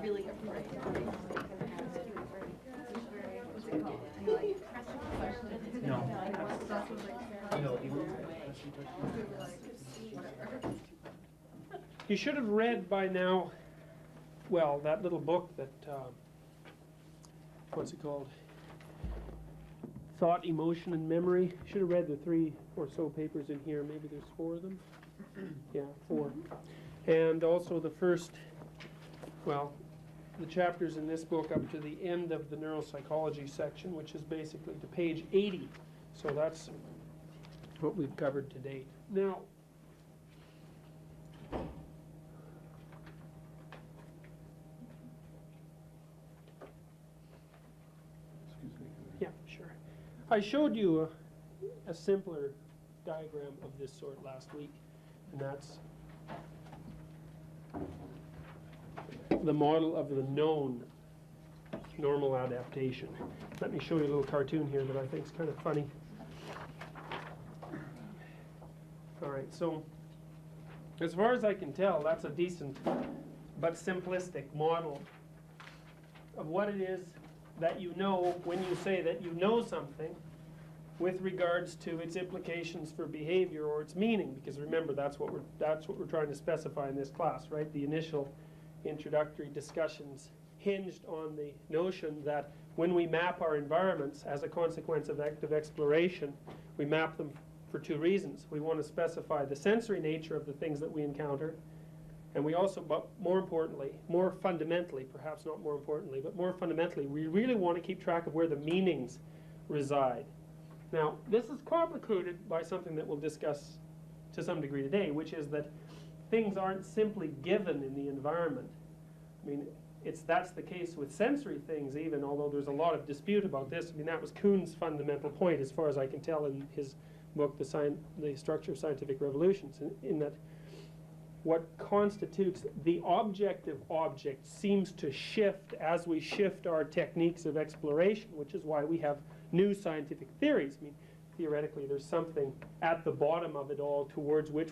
Really No. You should have read by now, well, that little book that, what's it called? Thought, Emotion, and Memory. You should have read the 3 or so papers in here. Maybe there's 4 of them. Yeah, 4. And also the first, well, the chapters in this book up to the end of the neuropsychology section, which is basically to page 80. So that's what we've covered to date. Now, yeah, sure. I showed you a simpler diagram of this sort last week, and that's the model of the known normal adaptation. Let me show you a little cartoon here that I think is kind of funny. All right, so as far as I can tell, that's a decent but simplistic model of what it is that you know when you say that you know something with regards to its implications for behavior or its meaning, because remember, that's what we're trying to specify in this class, right? The initial introductory discussions hinged on the notion that when we map our environments as a consequence of active exploration, we map them for 2 reasons. We want to specify the sensory nature of the things that we encounter, and we also, but more importantly, more fundamentally, perhaps not more importantly, but more fundamentally, we really want to keep track of where the meanings reside. Now, this is complicated by something that we'll discuss to some degree today, which is that things aren't simply given in the environment. I mean, that's the case with sensory things even, although there's a lot of dispute about this. I mean, that was Kuhn's fundamental point, as far as I can tell, in his book, The Structure of Scientific Revolutions, in that what constitutes the objective object seems to shift as we shift our techniques of exploration, which is why we have new scientific theories. I mean, theoretically, there's something at the bottom of it all towards which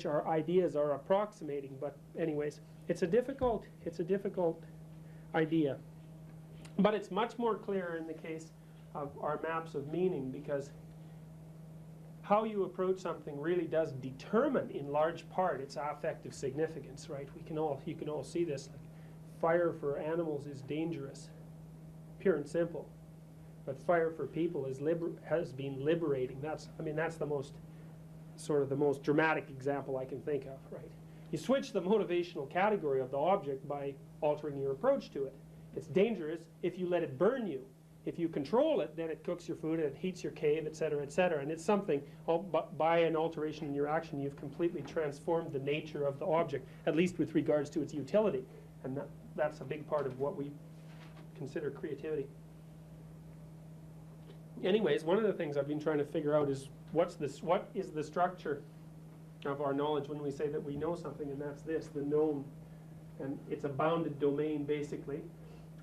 our ideas are approximating. But anyways, it's a difficult idea. But it's much more clear in the case of our maps of meaning, because how you approach something really does determine, in large part, its affective significance, right? You can all see this. Like, fire for animals is dangerous, pure and simple. But fire for people has been liberating. That's the most dramatic example I can think of, right? You switch the motivational category of the object by altering your approach to it. It's dangerous if you let it burn you. If you control it, then it cooks your food, it heats your cave, etc., etc. And it's something, by an alteration in your action, you've completely transformed the nature of the object, at least with regards to its utility. And that's a big part of what we consider creativity. Anyways, one of the things I've been trying to figure out is what is the structure of our knowledge when we say that we know something, and that's this, the known. And it's a bounded domain, basically,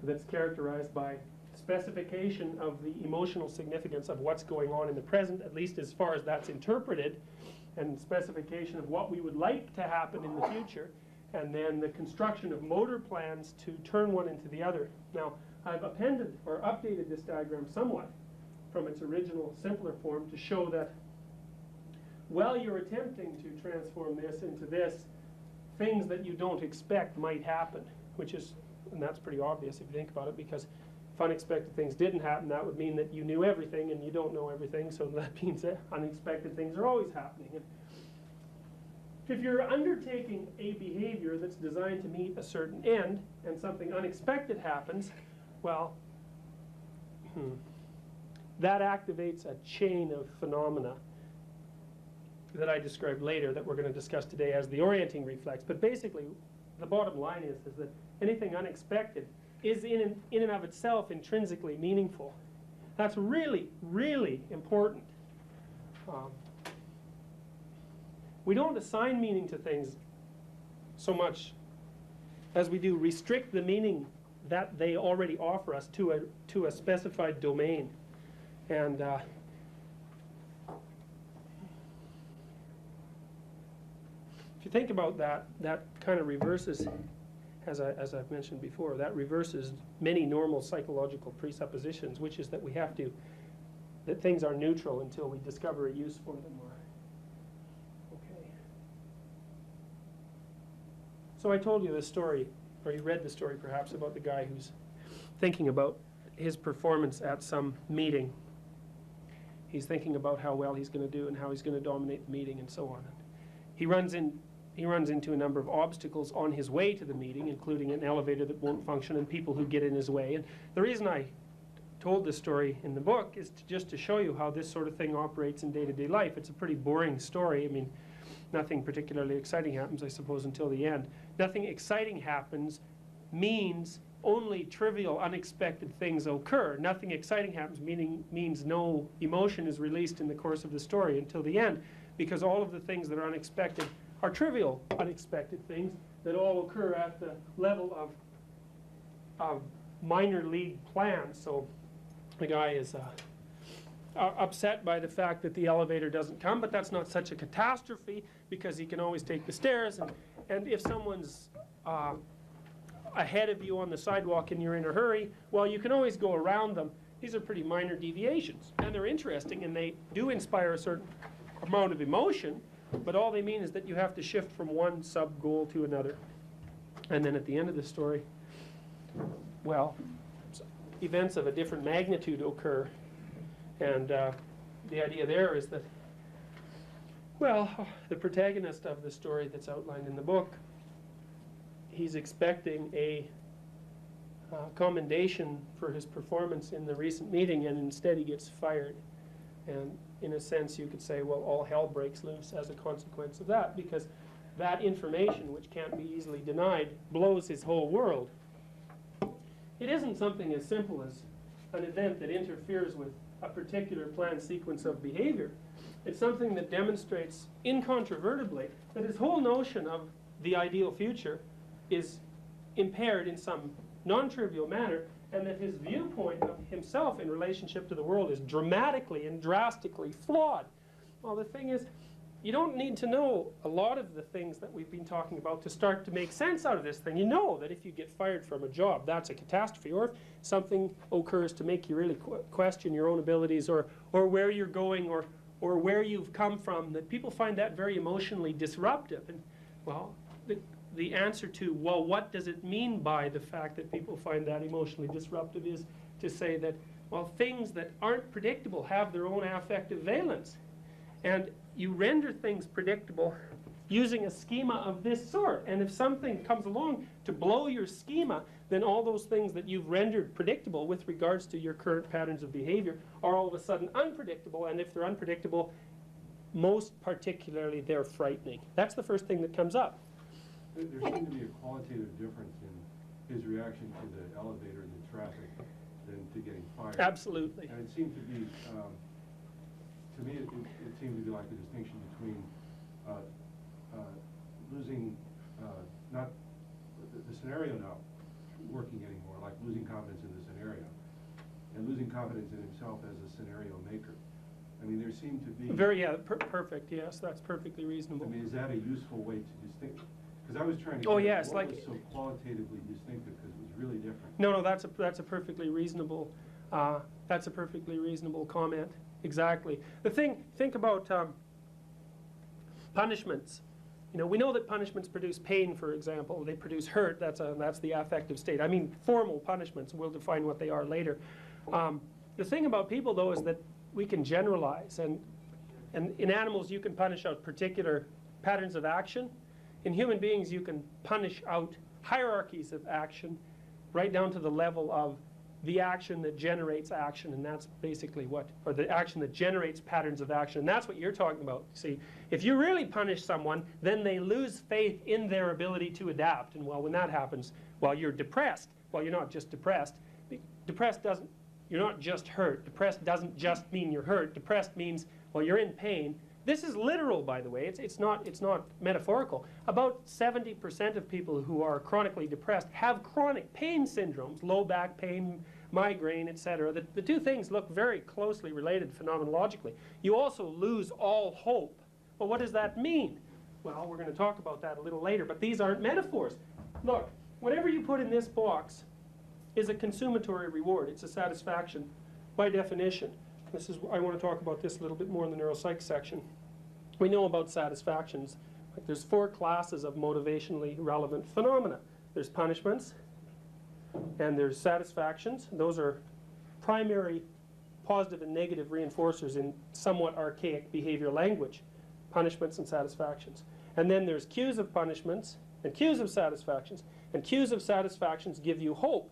that's characterized by specification of the emotional significance of what's going on in the present, at least as far as that's interpreted, and specification of what we would like to happen in the future, and then the construction of motor plans to turn one into the other. Now, I've appended or updated this diagram somewhat from its original simpler form to show that while you're attempting to transform this into this, things that you don't expect might happen, and that's pretty obvious if you think about it, because if unexpected things didn't happen, that would mean that you knew everything, and you don't know everything, so that means that unexpected things are always happening. And if you're undertaking a behavior that's designed to meet a certain end, and something unexpected happens, well, that activates a chain of phenomena that I described later that we're going to discuss today as the orienting reflex. But basically, the bottom line is that anything unexpected is in and of itself intrinsically meaningful. That's really, really important. We don't assign meaning to things so much as we do restrict the meaning that they already offer us to a specified domain. And if you think about that, that kind of reverses, as I've mentioned before, that reverses many normal psychological presuppositions, which is that we have to, that things are neutral until we discover a use for them. Okay. So I told you this story, or you read the story perhaps, about the guy who's thinking about his performance at some meeting. He's thinking about how well he's going to do and how he's going to dominate the meeting and so on. He runs into a number of obstacles on his way to the meeting, including an elevator that won't function and people who get in his way. And the reason I told this story in the book is just to show you how this sort of thing operates in day-to-day life. It's a pretty boring story. I mean, nothing particularly exciting happens, I suppose, until the end. Nothing exciting happens means only trivial, unexpected things occur. Nothing exciting happens means no emotion is released in the course of the story until the end, because all of the things that are unexpected are trivial, unexpected things that all occur at the level of minor league plans. So the guy is upset by the fact that the elevator doesn't come, but that's not such a catastrophe because he can always take the stairs. And if someone's ahead of you on the sidewalk and you're in a hurry, well, you can always go around them. These are pretty minor deviations, and they're interesting, and they do inspire a certain amount of emotion, but all they mean is that you have to shift from one sub-goal to another. And then at the end of the story, well, events of a different magnitude occur. And the idea there is that, well, the protagonist of the story that's outlined in the book, he's expecting a commendation for his performance in the recent meeting, and instead he gets fired. And in a sense, you could say, well, all hell breaks loose as a consequence of that, because that information, which can't be easily denied, blows his whole world. It isn't something as simple as an event that interferes with a particular planned sequence of behavior. It's something that demonstrates incontrovertibly that his whole notion of the ideal future is impaired in some non-trivial manner, and that his viewpoint of himself in relationship to the world is dramatically and drastically flawed. Well, the thing is, you don't need to know a lot of the things that we've been talking about to start to make sense out of this thing. You know that if you get fired from a job, that's a catastrophe, or if something occurs to make you really question your own abilities, or where you're going, or where you've come from, that people find that very emotionally disruptive. And, well, the answer to, well, what does it mean by the fact that people find that emotionally disruptive is to say that, well, things that aren't predictable have their own affective valence. And you render things predictable using a schema of this sort. And if something comes along to blow your schema, then all those things that you've rendered predictable with regards to your current patterns of behavior are all of a sudden unpredictable. And if they're unpredictable, most particularly, they're frightening. That's the first thing that comes up. There seemed to be a qualitative difference in his reaction to the elevator and the traffic than to getting fired. Absolutely. And it seemed to be, to me, it seemed to be like a distinction between losing, not the scenario not working anymore, like losing confidence in the scenario, and losing confidence in himself as a scenario maker. I mean, there seemed to be... Perfect, yes, that's perfectly reasonable. I mean, is that a useful way to distinguish? Because I was trying to yes, what like, was so qualitatively distinctive, because it was really different. No, that's a perfectly reasonable comment. Exactly. The thing, think about punishments. You know, we know that punishments produce pain, for example. They produce hurt. That's the affective state. I mean, formal punishments. We'll define what they are later. The thing about people, though, is that we can generalize, and in animals you can punish out particular patterns of action. In human beings, you can punish out hierarchies of action right down to the level of the action that generates action, and that's basically or the action that generates patterns of action, and that's what you're talking about. See, if you really punish someone, then they lose faith in their ability to adapt, and well, when that happens, well, you're depressed. Well, you're not just depressed. You're not just hurt. Depressed doesn't just mean you're hurt. Depressed means, well, you're in pain. This is literal, by the way. It's not metaphorical. About 70% of people who are chronically depressed have chronic pain syndromes, low back pain, migraine, etc. The two things look very closely related phenomenologically. You also lose all hope. Well, what does that mean? Well, we're going to talk about that a little later, but these aren't metaphors. Look, whatever you put in this box is a consummatory reward. It's a satisfaction by definition. I want to talk about this a little bit more in the neuropsych section. We know about satisfactions. Like there's 4 classes of motivationally relevant phenomena. There's punishments, and there's satisfactions. Those are primary positive and negative reinforcers in somewhat archaic behavior language. Punishments and satisfactions. And then there's cues of punishments and cues of satisfactions. And cues of satisfactions give you hope.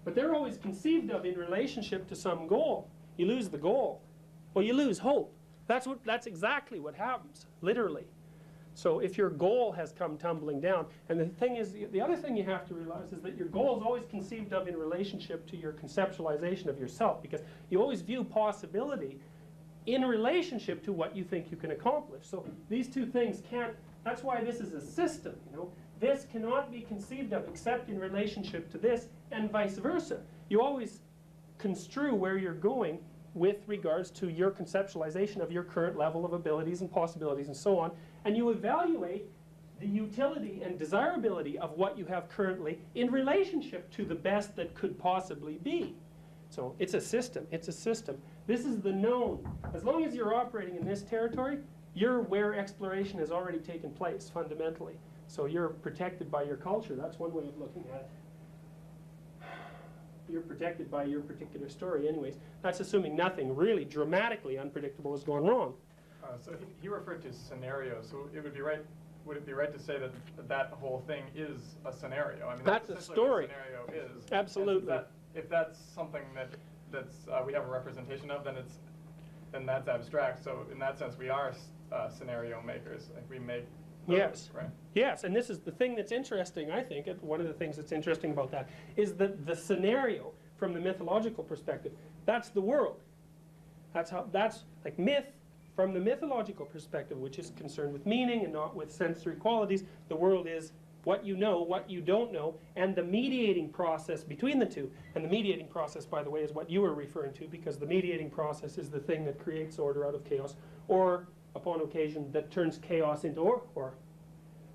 But they're always conceived of in relationship to some goal. You lose the goal, well, you lose hope. That's exactly what happens, literally. So if your goal has come tumbling down, and the thing is, the other thing you have to realize is that your goal is always conceived of in relationship to your conceptualization of yourself, because you always view possibility in relationship to what you think you can accomplish. So these two things can't, that's why this is a system, you know. This cannot be conceived of except in relationship to this, and vice versa. You always construe where you're going with regards to your conceptualization of your current level of abilities and possibilities and so on, and you evaluate the utility and desirability of what you have currently in relationship to the best that could possibly be. So it's a system. It's a system. This is the known. As long as you're operating in this territory, you're where exploration has already taken place fundamentally. So you're protected by your culture. That's one way of looking at it. You're protected by your particular story anyways. That's assuming nothing really dramatically unpredictable has gone wrong. So he referred to scenarios. So it would be right. Would it be right to say that that whole thing is a scenario? I mean, that's a story. What a scenario is. Absolutely. If that's something that's we have a representation of, then that's abstract. So in that sense, we are scenario makers. Like we make. Yes. Right. Yes, and this is the thing that's interesting, I think. One of the things that's interesting about that is that the scenario, from the mythological perspective, that's the world. That's like myth, from the mythological perspective, which is concerned with meaning and not with sensory qualities. The world is what you know, what you don't know, and the mediating process between the two. And the mediating process, by the way, is what you were referring to, because the mediating process is the thing that creates order out of chaos, or upon occasion that turns chaos into or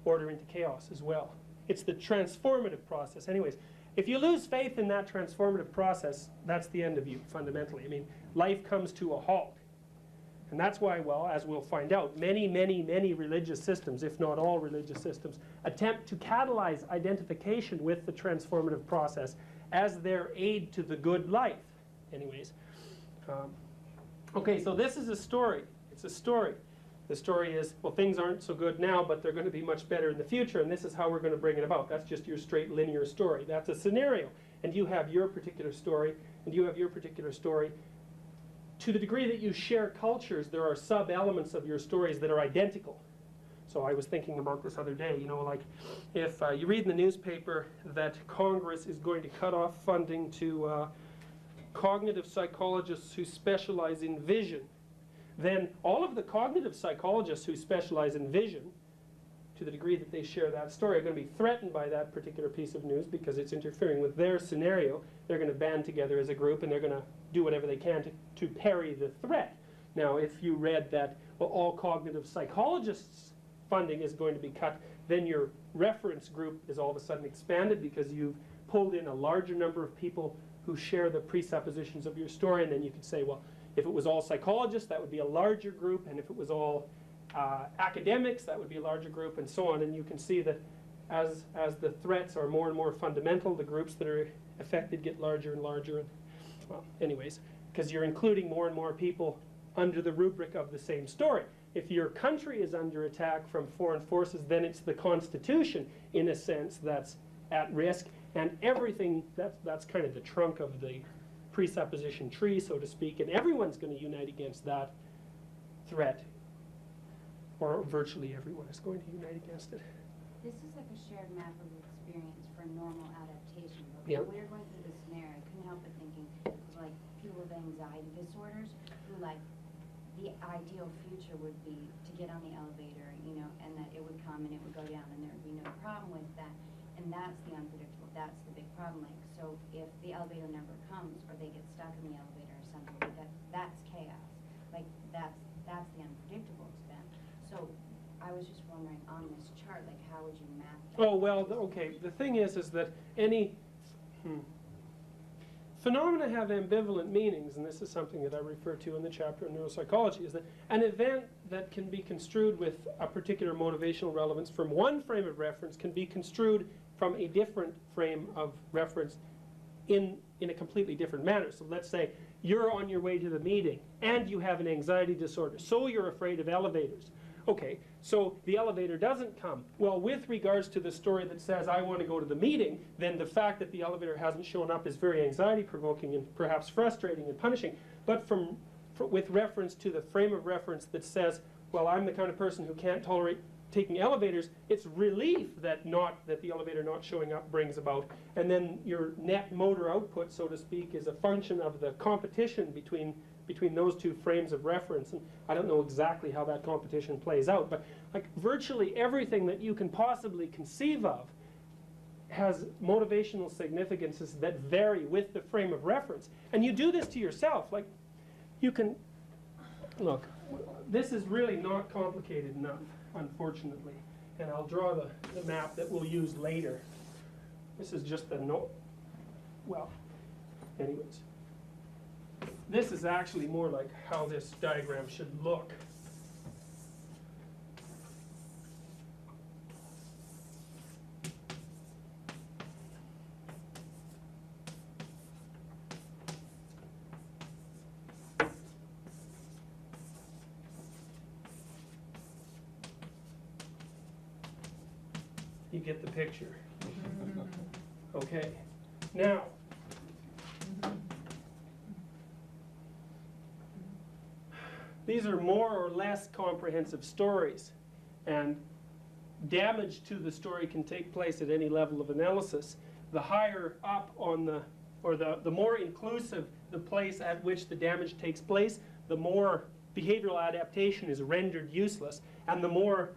order into chaos as well. It's the transformative process. Anyways, if you lose faith in that transformative process, that's the end of you, fundamentally. I mean, life comes to a halt. And that's why, well, as we'll find out, many, many, many religious systems, if not all religious systems, attempt to catalyze identification with the transformative process as their aid to the good life. Anyways. Okay, so this is a story. It's a story. The story is, well, things aren't so good now, but they're going to be much better in the future, and this is how we're going to bring it about. That's just your straight linear story. That's a scenario. And you have your particular story, and you have your particular story. To the degree that you share cultures, there are sub-elements of your stories that are identical. So I was thinking about this other day, you know, like if you read in the newspaper that Congress is going to cut off funding to cognitive psychologists who specialize in vision, then all of the cognitive psychologists who specialize in vision, to the degree that they share that story, are going to be threatened by that particular piece of news because it's interfering with their scenario. They're going to band together as a group, and they're going to do whatever they can to parry the threat. Now, if you read that, well, all cognitive psychologists' funding is going to be cut, then your reference group is all of a sudden expanded because you've pulled in a larger number of people who share the presuppositions of your story, and then you could say, well, if it was all psychologists, that would be a larger group, and if it was all academics, that would be a larger group, and so on. And you can see that as the threats are more and more fundamental, the groups that are affected get larger and larger. And, well, anyways, because you're including more and more people under the rubric of the same story. If your country is under attack from foreign forces, then it's the Constitution, in a sense, that's at risk, and everything, that's kind of the trunk of the presupposition tree, so to speak, and everyone's going to unite against that threat, or virtually everyone is going to unite against it. This is like a shared map of experience for normal adaptation. But Yep. when we were going through this scenario, I couldn't help but thinking of like people with anxiety disorders who like the ideal future would be to get on the elevator, you know, and that it would come and it would go down and there would be no problem with that. And that's the unpredictable that's the big problem, like, so if the elevator never comes, or they get stuck in the elevator or something, like that's chaos. Like, that's the unpredictable event. So, I was just wondering, on this chart, like, how would you map that? Oh, well, okay, the thing is that any phenomena have ambivalent meanings, and this is something that I refer to in the chapter on neuropsychology, is that an event that can be construed with a particular motivational relevance from one frame of reference can be construed from a different frame of reference in a completely different manner. So let's say you're on your way to the meeting and you have an anxiety disorder, so you're afraid of elevators. Okay, so the elevator doesn't come. Well, with regards to the story that says I want to go to the meeting, then the fact that the elevator hasn't shown up is very anxiety-provoking and perhaps frustrating and punishing. But with reference to the frame of reference that says, well, I'm the kind of person who can't tolerate taking elevators, it's relief that the elevator not showing up brings about. And then your net motor output, so to speak, is a function of the competition between those two frames of reference. And I don't know exactly how that competition plays out, but like virtually everything that you can possibly conceive of has motivational significances that vary with the frame of reference. And you do this to yourself. Like, you can, look, this is really not complicated enough, unfortunately. And I'll draw the map that we'll use later. This is just the well, anyways. This is actually more like how this diagram should look. You get the picture. Okay. Now, these are more or less comprehensive stories, and damage to the story can take place at any level of analysis. The higher up on the more inclusive the place at which the damage takes place, the more behavioral adaptation is rendered useless, and the more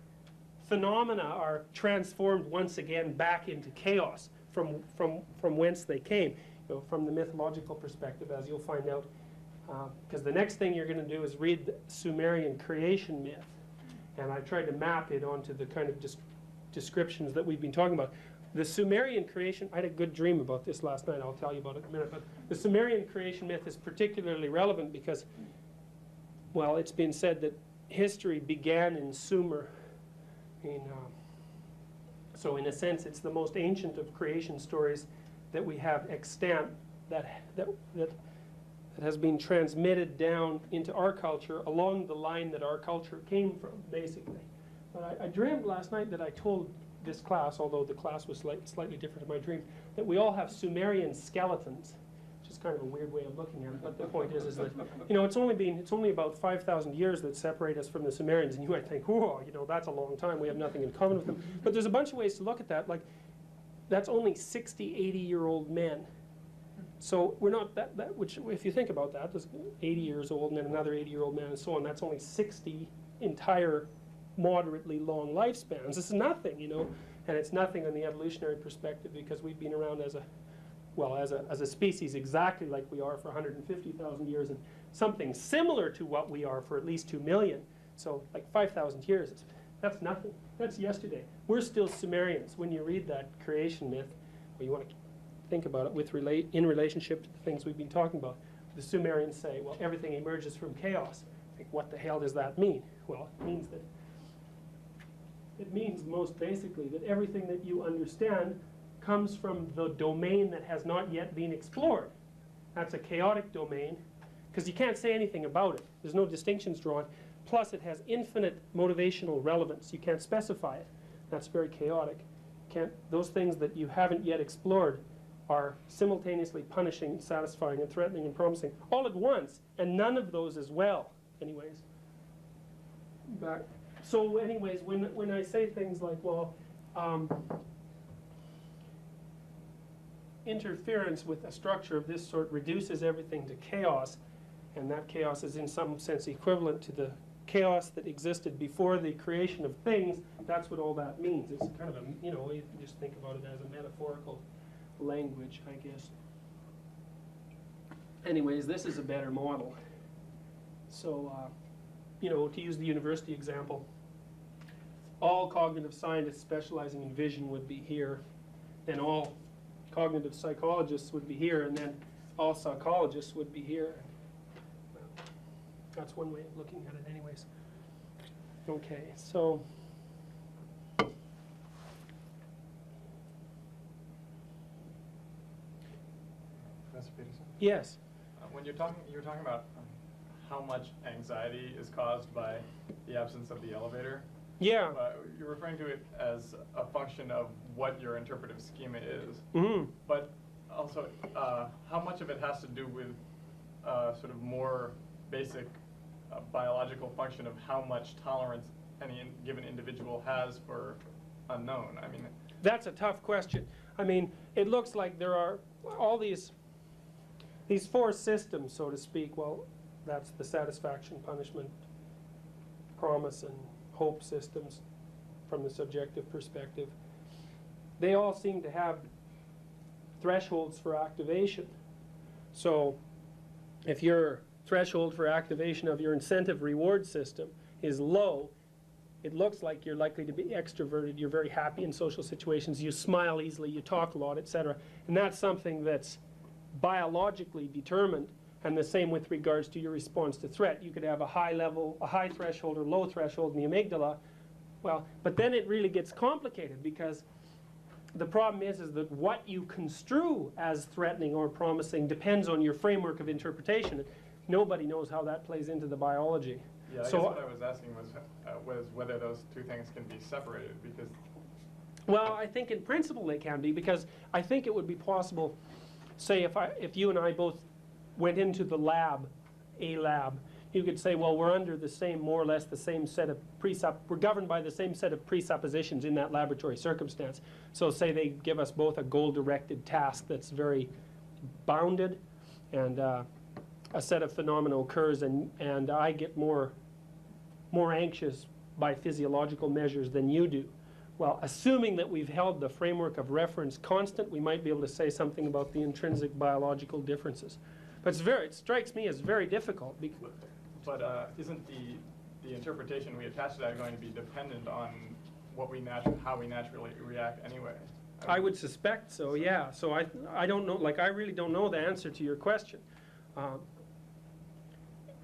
phenomena are transformed once again back into chaos from whence they came, from the mythological perspective, as you'll find out. Because the next thing you're going to do is read the Sumerian creation myth. And I tried to map it onto the kind of descriptions that we've been talking about. The Sumerian creation, I had a good dream about this last night, I'll tell you about it in a minute, but the Sumerian creation myth is particularly relevant because, well, it's been said that history began in Sumer. So in a sense, it's the most ancient of creation stories that we have extant that has been transmitted down into our culture along the line that our culture came from, basically. But I dreamed last night that I told this class, although the class was slightly different in my dream, that we all have Sumerian skeletons, which is kind of a weird way of looking at it. But the point is that it's only about 5,000 years that separate us from the Sumerians, and you might think, whoa, that's a long time. We have nothing in common with them. But there's a bunch of ways to look at that. Like, that's only 60, 80-year-old men. So we're not which, if you think about that, there's 80 years old and then another 80-year-old man and so on. That's only 60 entire moderately long lifespans. This is nothing, and it's nothing on the evolutionary perspective because we've been around as a species exactly like we are for 150,000 years and something similar to what we are for at least 2 million. So like 5,000 years, that's nothing. That's yesterday. We're still Sumerians. When you read that creation myth, or you want to think about it in relationship to the things we've been talking about. The Sumerians say, well, everything emerges from chaos. Like, what the hell does that mean? Well, it means most basically that everything that you understand comes from the domain that has not yet been explored. That's a chaotic domain, because you can't say anything about it. There's no distinctions drawn. Plus, it has infinite motivational relevance. You can't specify it. That's very chaotic. Those things that you haven't yet explored are simultaneously punishing, satisfying, and threatening and promising all at once, and none of those as well. Anyways, so anyways, when I say things like, well, interference with a structure of this sort reduces everything to chaos, and that chaos is in some sense equivalent to the chaos that existed before the creation of things, that's what all that means. It's kind of you just think about it as a metaphorical language, I guess. Anyways, this is a better model. So, you know, to use the university example, all cognitive scientists specializing in vision would be here, then all cognitive psychologists would be here, and then all psychologists would be here. That's one way of looking at it anyways. Okay, so Professor Peterson? yes. When you're talking about how much anxiety is caused by the absence of the elevator. Yeah. You're referring to it as a function of what your interpretive schema is. Mm-hmm. But also, how much of it has to do with sort of more basic biological function of how much tolerance any given individual has for unknown? I mean, That's a tough question. I mean, it looks like there are all these four systems, so to speak. Well, that's the satisfaction, punishment, promise, and hope systems from the subjective perspective. They all seem to have thresholds for activation. So if your threshold for activation of your incentive reward system is low, it looks like you're likely to be extroverted, you're very happy in social situations, you smile easily, you talk a lot, etc. And that's something that's biologically determined, and the same with regards to your response to threat. You could have a high level, a high threshold or low threshold in the amygdala. Well, but then it really gets complicated, because the problem is that what you construe as threatening or promising depends on your framework of interpretation. Nobody knows how that plays into the biology. yeah, I So- guess what I was asking was whether those two things can be separated, because Well, I think in principle they can be, because I think it would be possible, say if you and I both went into the lab, a lab, you could say, well, we're under the same, more or less the same set of we're governed by the same set of presuppositions in that laboratory circumstance. So say they give us both a goal-directed task that's very bounded, and a set of phenomena occurs, and I get more anxious by physiological measures than you do. Well, assuming that we've held the framework of reference constant, we might be able to say something about the intrinsic biological differences. But it strikes me as very difficult. But isn't the interpretation we attach to that going to be dependent on how we naturally react anyway? I would suspect so, yeah. So I don't know, like I really don't know the answer to your question.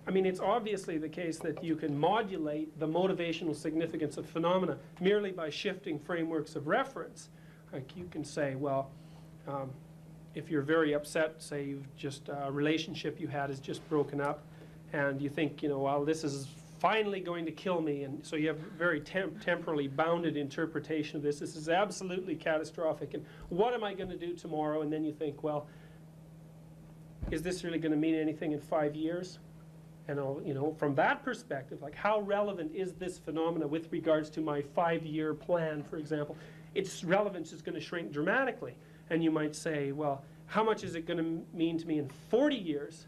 I mean, it's obviously the case that you can modulate the motivational significance of phenomena merely by shifting frameworks of reference. Like you can say, well, if you're very upset, say you've just, a relationship you had is just broken up, and you think, well, this is finally going to kill me, and so you have a very temporally bounded interpretation of this. This is absolutely catastrophic, and what am I going to do tomorrow? And then you think, well, is this really going to mean anything in 5 years? And from that perspective, like how relevant is this phenomena with regards to my 5-year plan, for example? Its relevance is going to shrink dramatically. And you might say, well, how much is it going to mean to me in 40 years?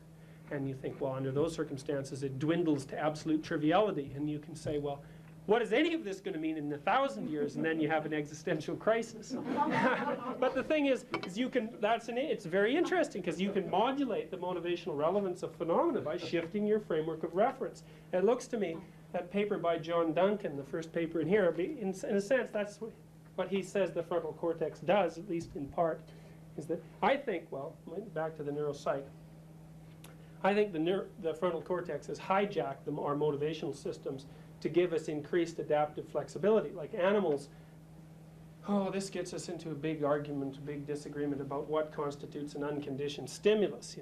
And you think, well, under those circumstances, it dwindles to absolute triviality. And you can say, well, what is any of this going to mean in 1,000 years? And then you have an existential crisis. But the thing is it's very interesting, because you can modulate the motivational relevance of phenomena by shifting your framework of reference. And it looks to me, that paper by John Duncan, the first paper in here, in a sense, that's what he says the frontal cortex does, at least in part, is that I think, well, back to the neuropsych, I think the frontal cortex has hijacked our motivational systems to give us increased adaptive flexibility. Like animals, this gets us into a big argument, a big disagreement about what constitutes an unconditioned stimulus,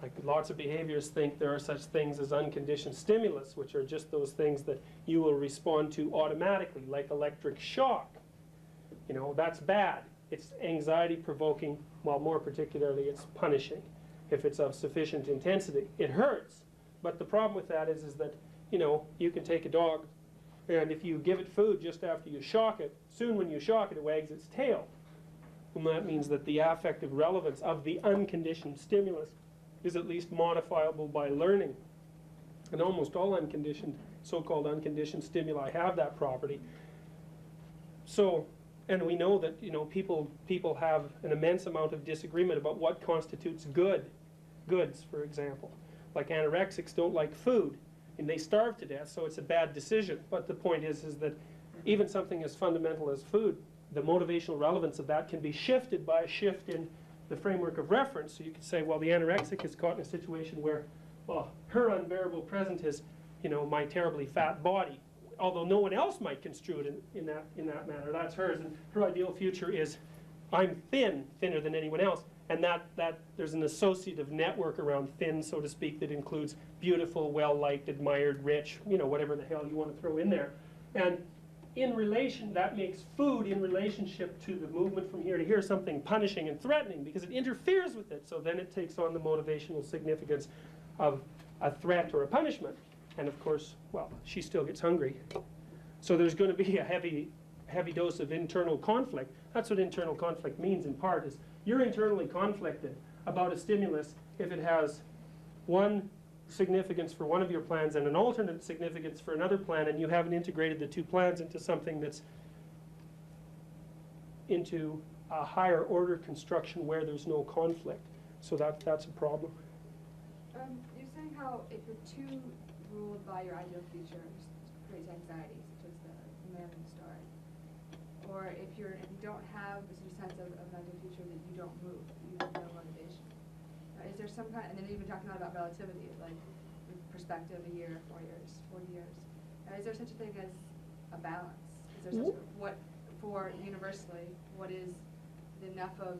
Like lots of behaviors think there are such things as unconditioned stimulus, which are just those things that you will respond to automatically, like electric shock. That's bad. It's anxiety provoking, while more particularly it's punishing if it's of sufficient intensity. It hurts, but the problem with that is that you can take a dog, and if you give it food just after you shock it, soon when you shock it, it wags its tail. And that means that the affective relevance of the unconditioned stimulus is at least modifiable by learning. And almost all so-called unconditioned stimuli have that property. So, And we know that, you know, people have an immense amount of disagreement about what constitutes goods, for example. Like anorexics don't like food, and they starve to death, so it's a bad decision. But the point is that even something as fundamental as food, the motivational relevance of that can be shifted by a shift in the framework of reference. So you could say, well, the anorexic is caught in a situation where, well, her unbearable present is, you know, my terribly fat body. Although no one else might construe it in that manner. That's hers. And her ideal future is, I'm thinner than anyone else. And that there's an associative network around thin, so to speak, that includes beautiful, well-liked, admired, rich, you know, whatever the hell you want to throw in there. And in relation, that makes food in relationship to the movement from here to here something punishing and threatening because it interferes with it. So then it takes on the motivational significance of a threat or a punishment. And of course, well, she still gets hungry. So there's going to be a heavy dose of internal conflict. That's what internal conflict means in part, is you're internally conflicted about a stimulus if it has one significance for one of your plans and an alternate significance for another plan, and you haven't integrated the two plans into something that's into a higher order construction where there's no conflict. So that's a problem. You're saying how if you're too ruled by your ideal future, it creates anxiety, such as the man in the story. Or if you don't have this sense of an ideal future, that you don't move, you have no motivation. Is there some kind, and then you've been talking a lot about relativity, like perspective, a year, 4 years, 40 years. Is there such a thing as a balance? Is there such a, what, for universally, what is enough of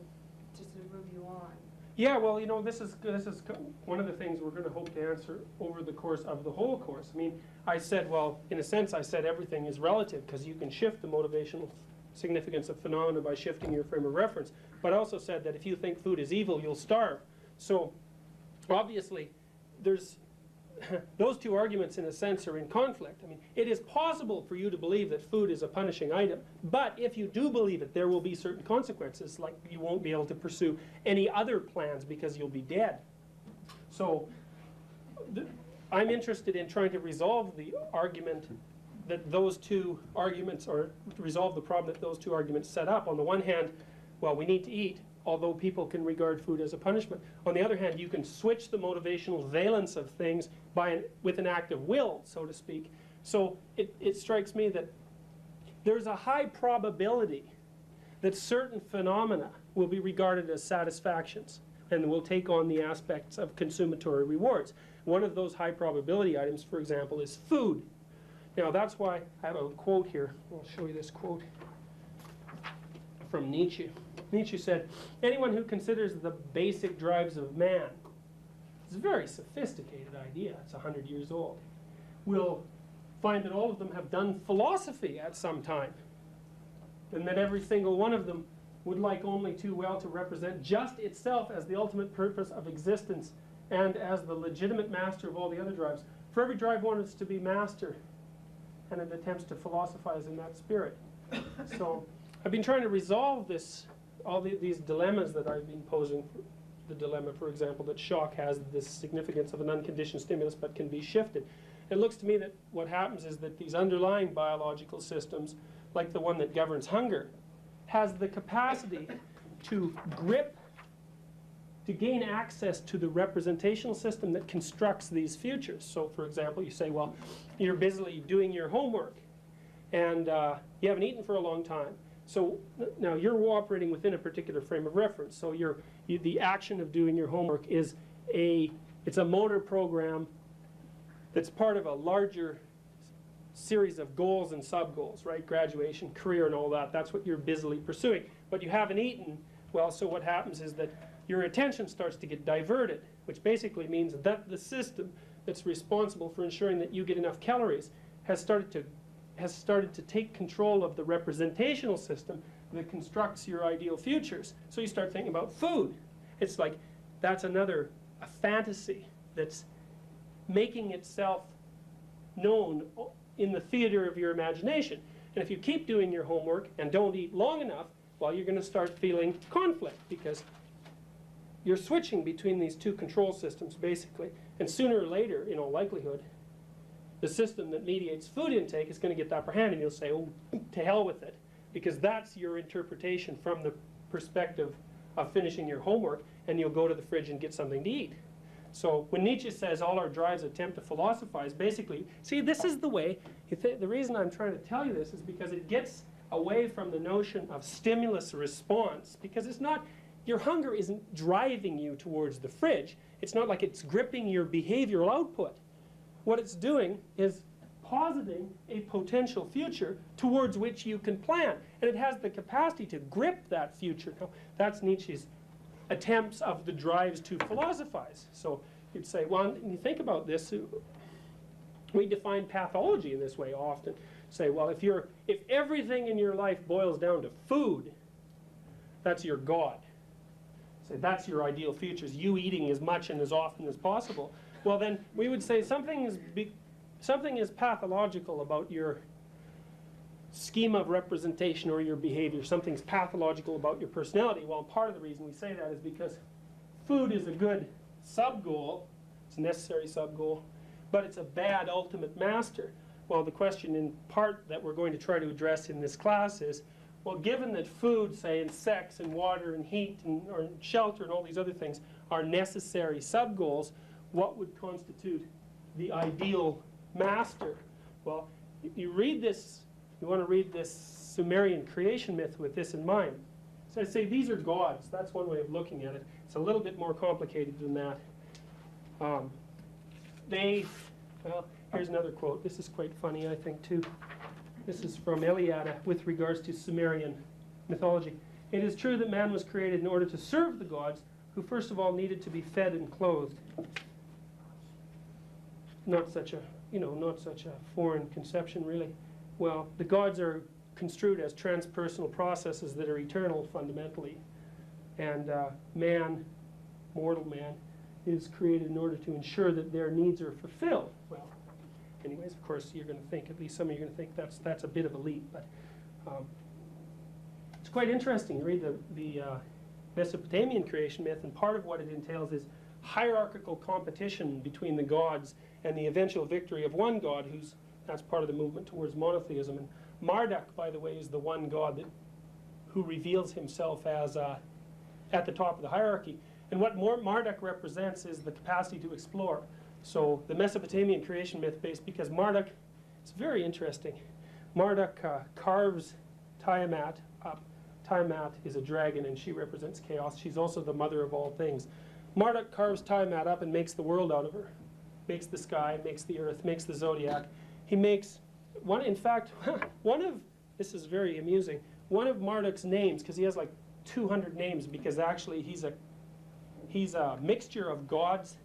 just to move you on? Yeah, well, you know, this is one of the things we're going to hope to answer over the course of the whole course. I mean, I said, well, in a sense, I said everything is relative because you can shift the motivational significance of phenomena by shifting your frame of reference. But I also said that if you think food is evil, you'll starve. So obviously, there's those two arguments, in a sense, are in conflict. I mean, it is possible for you to believe that food is a punishing item, but if you do believe it, there will be certain consequences, like you won't be able to pursue any other plans because you'll be dead. So I'm interested in trying to resolve the argument that those two arguments, or to resolve the problem that those two arguments set up. On the one hand, well, we need to eat, although people can regard food as a punishment. On the other hand, you can switch the motivational valence of things with an act of will, so to speak. So it strikes me that there's a high probability that certain phenomena will be regarded as satisfactions and will take on the aspects of consummatory rewards. One of those high probability items, for example, is food. Now that's why I have a quote here. I'll show you this quote from Nietzsche. Nietzsche said, anyone who considers the basic drives of man, it's a very sophisticated idea, it's 100 years old, will find that all of them have done philosophy at some time, and that every single one of them would like only too well to represent just itself as the ultimate purpose of existence and as the legitimate master of all the other drives. For every drive wants to be master, and it attempts to philosophize in that spirit. So I've been trying to resolve this, these dilemmas that I've been posing. The dilemma, for example, that shock has this significance of an unconditioned stimulus but can be shifted. It looks to me that what happens is that these underlying biological systems, like the one that governs hunger, has the capacity to gain access to the representational system that constructs these futures. So, for example, you say, well, you're busily doing your homework, and you haven't eaten for a long time. So now you're operating within a particular frame of reference. So the action of doing your homework is it's a motor program that's part of a larger series of goals and sub-goals, right? Graduation, career, and all that. That's what you're busily pursuing. But you haven't eaten. Well, so what happens is that your attention starts to get diverted, which basically means that the system that's responsible for ensuring that you get enough calories has started to take control of the representational system that constructs your ideal futures. So you start thinking about food. It's like that's a fantasy that's making itself known in the theater of your imagination. And if you keep doing your homework and don't eat long enough, well, you're going to start feeling conflict because you're switching between these two control systems, basically. And sooner or later, in all likelihood, the system that mediates food intake is going to get the upper hand, and you'll say, oh, to hell with it. because that's your interpretation from the perspective of finishing your homework, and you'll go to the fridge and get something to eat. So when Nietzsche says all our drives attempt to philosophize, basically, see, this is the way, the reason I'm trying to tell you this is because it gets away from the notion of stimulus response, because it's not, your hunger isn't driving you towards the fridge. It's not like it's gripping your behavioral output. What it's doing is positing a potential future towards which you can plan. And it has the capacity to grip that future. Now, that's Nietzsche's attempts of the drives to philosophize. So you'd say, well, when you think about this, we define pathology in this way often. Say, well, if everything in your life boils down to food, that's your God. Say, that's your ideal future, is you eating as much and as often as possible. Well, then we would say something is pathological about your schema of representation or your behavior. Something's pathological about your personality. Well, part of the reason we say that is because food is a good sub-goal. It's a necessary sub-goal, but it's a bad ultimate master. Well, the question in part that we're going to try to address in this class is, well, given that food, say, and sex and water and heat and or shelter and all these other things are necessary sub-goals, what would constitute the ideal master? Well, you read this, you want to read this Sumerian creation myth with this in mind. So I say these are gods. That's one way of looking at it. It's a little bit more complicated than that. Well, here's another quote. This is quite funny, I think, too. This is from Eliade with regards to Sumerian mythology. It is true that man was created in order to serve the gods, who first of all needed to be fed and clothed. Not such a foreign conception, really. Well, the gods are construed as transpersonal processes that are eternal fundamentally. And man, mortal man, is created in order to ensure that their needs are fulfilled. Well, anyways, of course, you're going to think, at least some of you are going to think that's a bit of a leap, but it's quite interesting. You read the Mesopotamian creation myth, and part of what it entails is hierarchical competition between the gods and the eventual victory of one god, that's part of the movement towards monotheism. And Marduk, by the way, is the one god who reveals himself as at the top of the hierarchy. And what Marduk represents is the capacity to explore. So the Mesopotamian creation myth based, because Marduk, it's very interesting. Marduk carves Tiamat up. Tiamat is a dragon and she represents chaos. She's also the mother of all things. Marduk carves Tiamat up and makes the world out of her. Makes the sky, makes the earth, makes the zodiac. He makes this is very amusing, one of Marduk's names, because he has like 200 names, because actually he's a mixture of gods.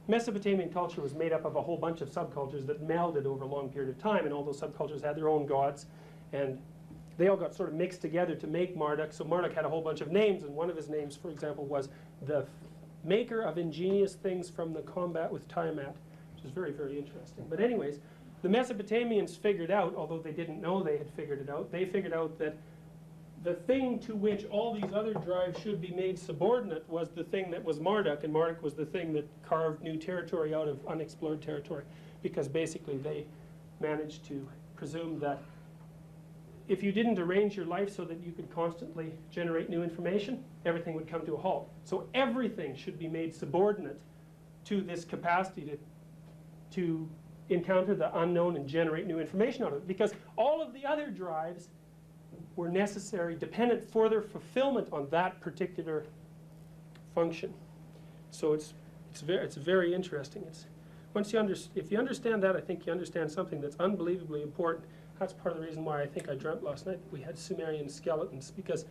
Mesopotamian culture was made up of a whole bunch of subcultures that melded over a long period of time, and all those subcultures had their own gods, and they all got sort of mixed together to make Marduk. So Marduk had a whole bunch of names, and one of his names, for example, was the maker of ingenious things from the combat with Tiamat, which is very, very interesting. But anyways, the Mesopotamians figured out, although they didn't know they had figured it out, they figured out that the thing to which all these other drives should be made subordinate was the thing that was Marduk, and Marduk was the thing that carved new territory out of unexplored territory, because basically they managed to presume that if you didn't arrange your life so that you could constantly generate new information, everything would come to a halt. So everything should be made subordinate to this capacity to encounter the unknown and generate new information out of it, because all of the other drives were necessary, dependent for their fulfillment on that particular function. So it's very interesting. If you understand that, I think you understand something that's unbelievably important. That's part of the reason why I think I dreamt last night that we had Sumerian skeletons, because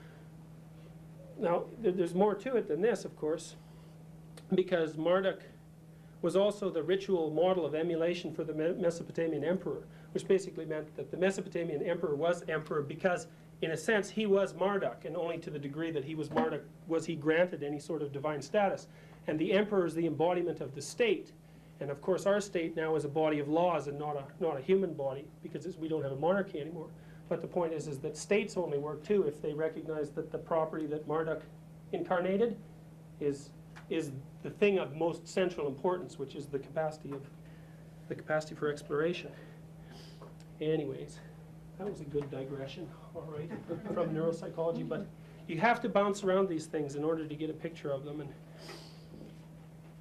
now there's more to it than this, of course, because Marduk was also the ritual model of emulation for the Mesopotamian emperor, which basically meant that the Mesopotamian emperor was emperor because, in a sense, he was Marduk, and only to the degree that he was Marduk was he granted any sort of divine status. And the emperor is the embodiment of the state. And of course, our state now is a body of laws and not a human body, because we don't have a monarchy anymore. But the point is that states only work too if they recognize that the property that Marduk incarnated is the thing of most central importance, which is the capacity for exploration. Anyways, That was a good digression, all right, from neuropsychology, but you have to bounce around these things in order to get a picture of them. And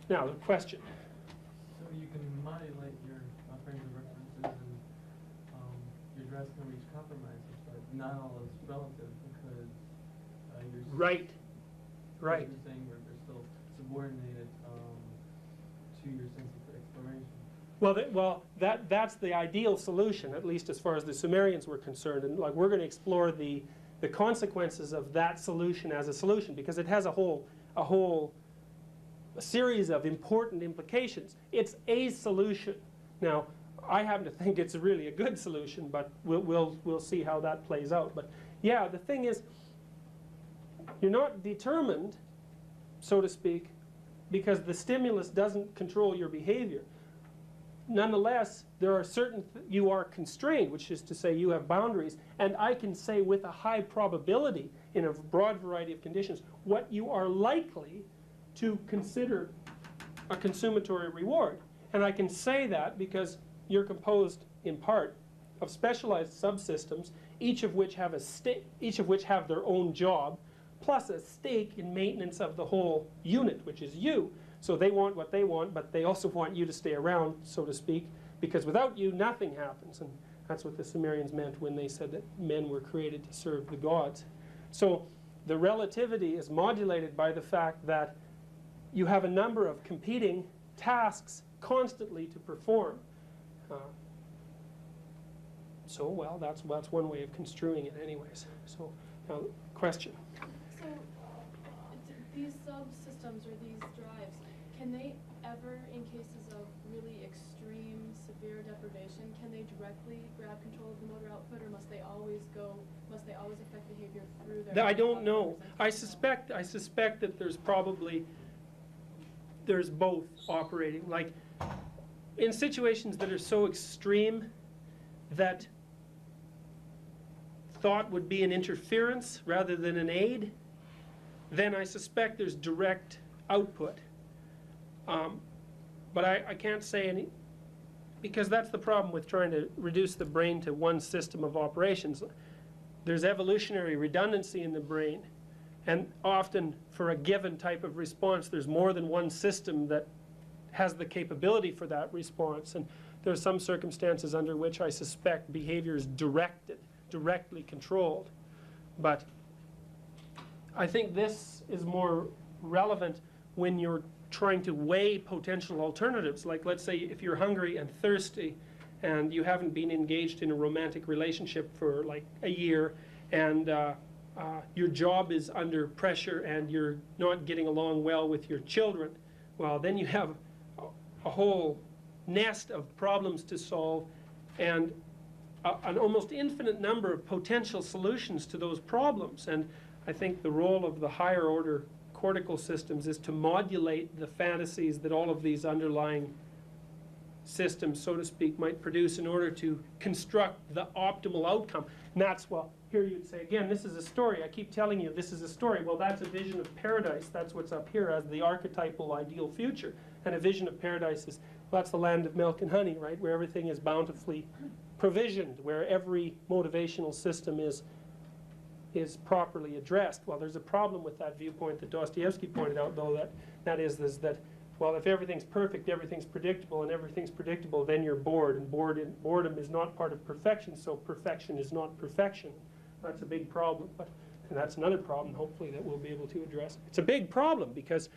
now the question. So you can modulate your frames of references and your drafts can reach compromises, but not all is relative because you're Right. Right. You're saying they're still subordinated to your sense of exploration. Well, that's the ideal solution, at least as far as the Sumerians were concerned. And like we're going to explore the consequences of that solution as a solution because it has a whole series of important implications. It's a solution. Now, I happen to think it's really a good solution, but we'll see how that plays out. But yeah, the thing is, you're not determined, so to speak, because the stimulus doesn't control your behavior. Nonetheless, there are certain, you are constrained, which is to say you have boundaries, and I can say with a high probability in a broad variety of conditions what you are likely to consider a consummatory reward. And I can say that because you're composed in part of specialized subsystems, each of which have their own job, plus a stake in maintenance of the whole unit, which is you. So they want what they want, but they also want you to stay around, so to speak, because without you, nothing happens. And that's what the Sumerians meant when they said that men were created to serve the gods. So the relativity is modulated by the fact that you have a number of competing tasks constantly to perform. So, well, that's one way of construing it anyways. So, now, question. So, these subsystems or these drives, can they ever, in cases of really extreme, severe deprivation, can they directly grab control of the motor output, or must they always affect behavior through their... I don't know. I suspect that there's both operating. Like, in situations that are so extreme that thought would be an interference rather than an aid, then I suspect there's direct output. But I can't say any, because that's the problem with trying to reduce the brain to one system of operations. There's evolutionary redundancy in the brain, and often for a given type of response, there's more than one system that has the capability for that response. And there are some circumstances under which I suspect behavior is directly controlled. But I think this is more relevant when you're trying to weigh potential alternatives. Like, let's say if you're hungry and thirsty and you haven't been engaged in a romantic relationship for like a year, and your job is under pressure and you're not getting along well with your children, well, then you have a whole nest of problems to solve and an almost infinite number of potential solutions to those problems. And I think the role of the higher order cortical systems is to modulate the fantasies that all of these underlying systems, so to speak, might produce in order to construct the optimal outcome. And that's, well, here you'd say, again, this is a story. I keep telling you this is a story. Well, that's a vision of paradise. That's what's up here as the archetypal ideal future. And a vision of paradise is, well, that's the land of milk and honey, right, where everything is bountifully provisioned, where every motivational system is properly addressed. Well, there's a problem with that viewpoint that Dostoevsky pointed out, though, that is that, well, if everything's perfect, everything's predictable, and everything's predictable, then you're bored, and boredom is not part of perfection, so perfection is not perfection. That's a big problem, and that's another problem, hopefully, that we'll be able to address. It's a big problem because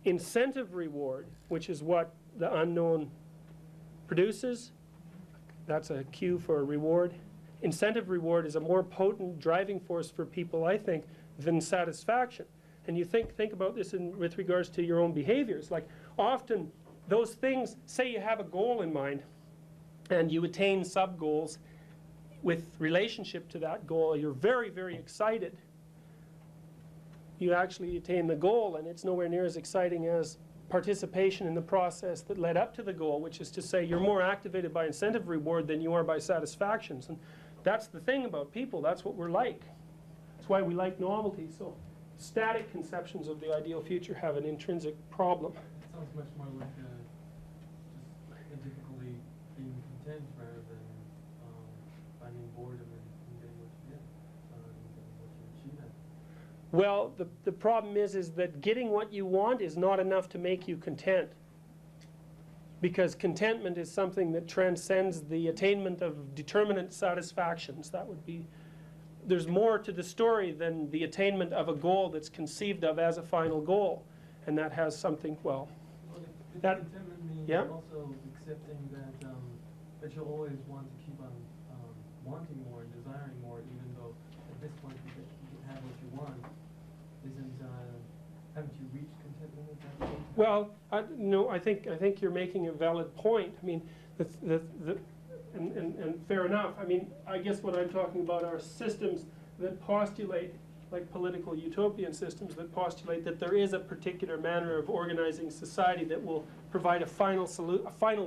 incentive reward, which is what the unknown produces, that's a cue for a reward. Incentive reward is a more potent driving force for people, I think, than satisfaction. And you think about this with regards to your own behaviors. Like, often those things, say you have a goal in mind and you attain sub-goals with relationship to that goal, you're very, very excited. You actually attain the goal, and it's nowhere near as exciting as participation in the process that led up to the goal, which is to say you're more activated by incentive reward than you are by satisfactions. And that's the thing about people. That's what we're like. That's why we like novelty. So static conceptions of the ideal future have an intrinsic problem. It sounds much more like just a difficulty being content rather boredom in getting what you get, and what you achieve at. Well, the problem is that getting what you want is not enough to make you content. Because contentment is something that transcends the attainment of determinate satisfactions. That would be, there's more to the story than the attainment of a goal that's conceived of as a final goal. And that has something, well, If that- contentment means yeah. also accepting that you'll always want to keep on wanting more and desiring more, even though at this point you have what you want. Haven't you reached contentment at that point? well, no, I think you're making a valid point. I mean, and fair enough. I mean, I guess what I'm talking about are systems that postulate, like political utopian systems that postulate that there is a particular manner of organizing society that will provide a final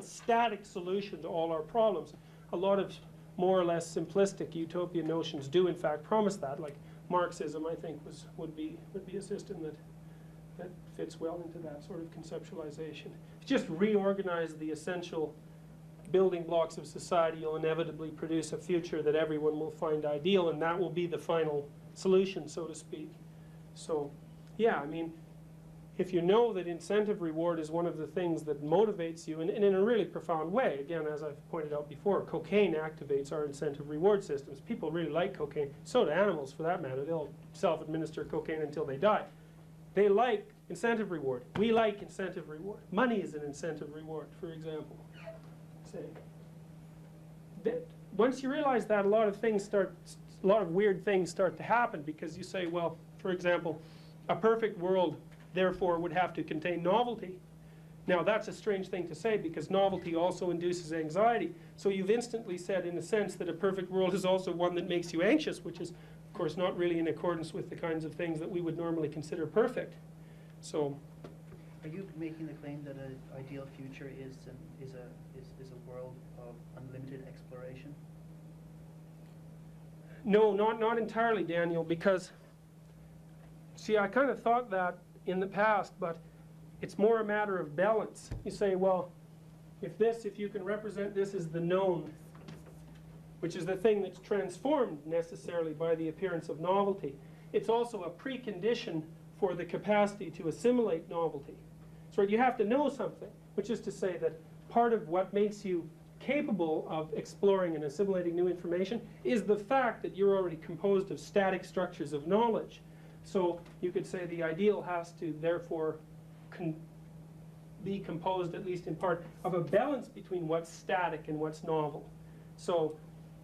static solution to all our problems. A lot of more or less simplistic utopian notions do in fact promise that, like Marxism, I think would be a system that fits well into that sort of conceptualization. If you just reorganize the essential building blocks of society, you'll inevitably produce a future that everyone will find ideal, and that will be the final solution, so to speak. So, yeah, I mean, if you know that incentive reward is one of the things that motivates you, and in a really profound way, again, as I've pointed out before, cocaine activates our incentive reward systems. People really like cocaine. So do animals, for that matter. They'll self-administer cocaine until they die. They like incentive reward. We like incentive reward. Money is an incentive reward, for example. Once you realize that, a lot of weird things start to happen, because you say, well, for example, a perfect world therefore would have to contain novelty. Now that's a strange thing to say, because novelty also induces anxiety. So you've instantly said, in a sense, that a perfect world is also one that makes you anxious, which is, of course, not really in accordance with the kinds of things that we would normally consider perfect. So, are you making the claim that an ideal future is a world of unlimited exploration? no, not entirely, Daniel, because, see, I kind of thought that in the past, but it's more a matter of balance. You say, well, if you can represent this as the known, which is the thing that's transformed necessarily by the appearance of novelty, it's also a precondition for the capacity to assimilate novelty. So you have to know something, which is to say that part of what makes you capable of exploring and assimilating new information is the fact that you're already composed of static structures of knowledge. So you could say the ideal has to therefore be composed, at least in part, of a balance between what's static and what's novel. So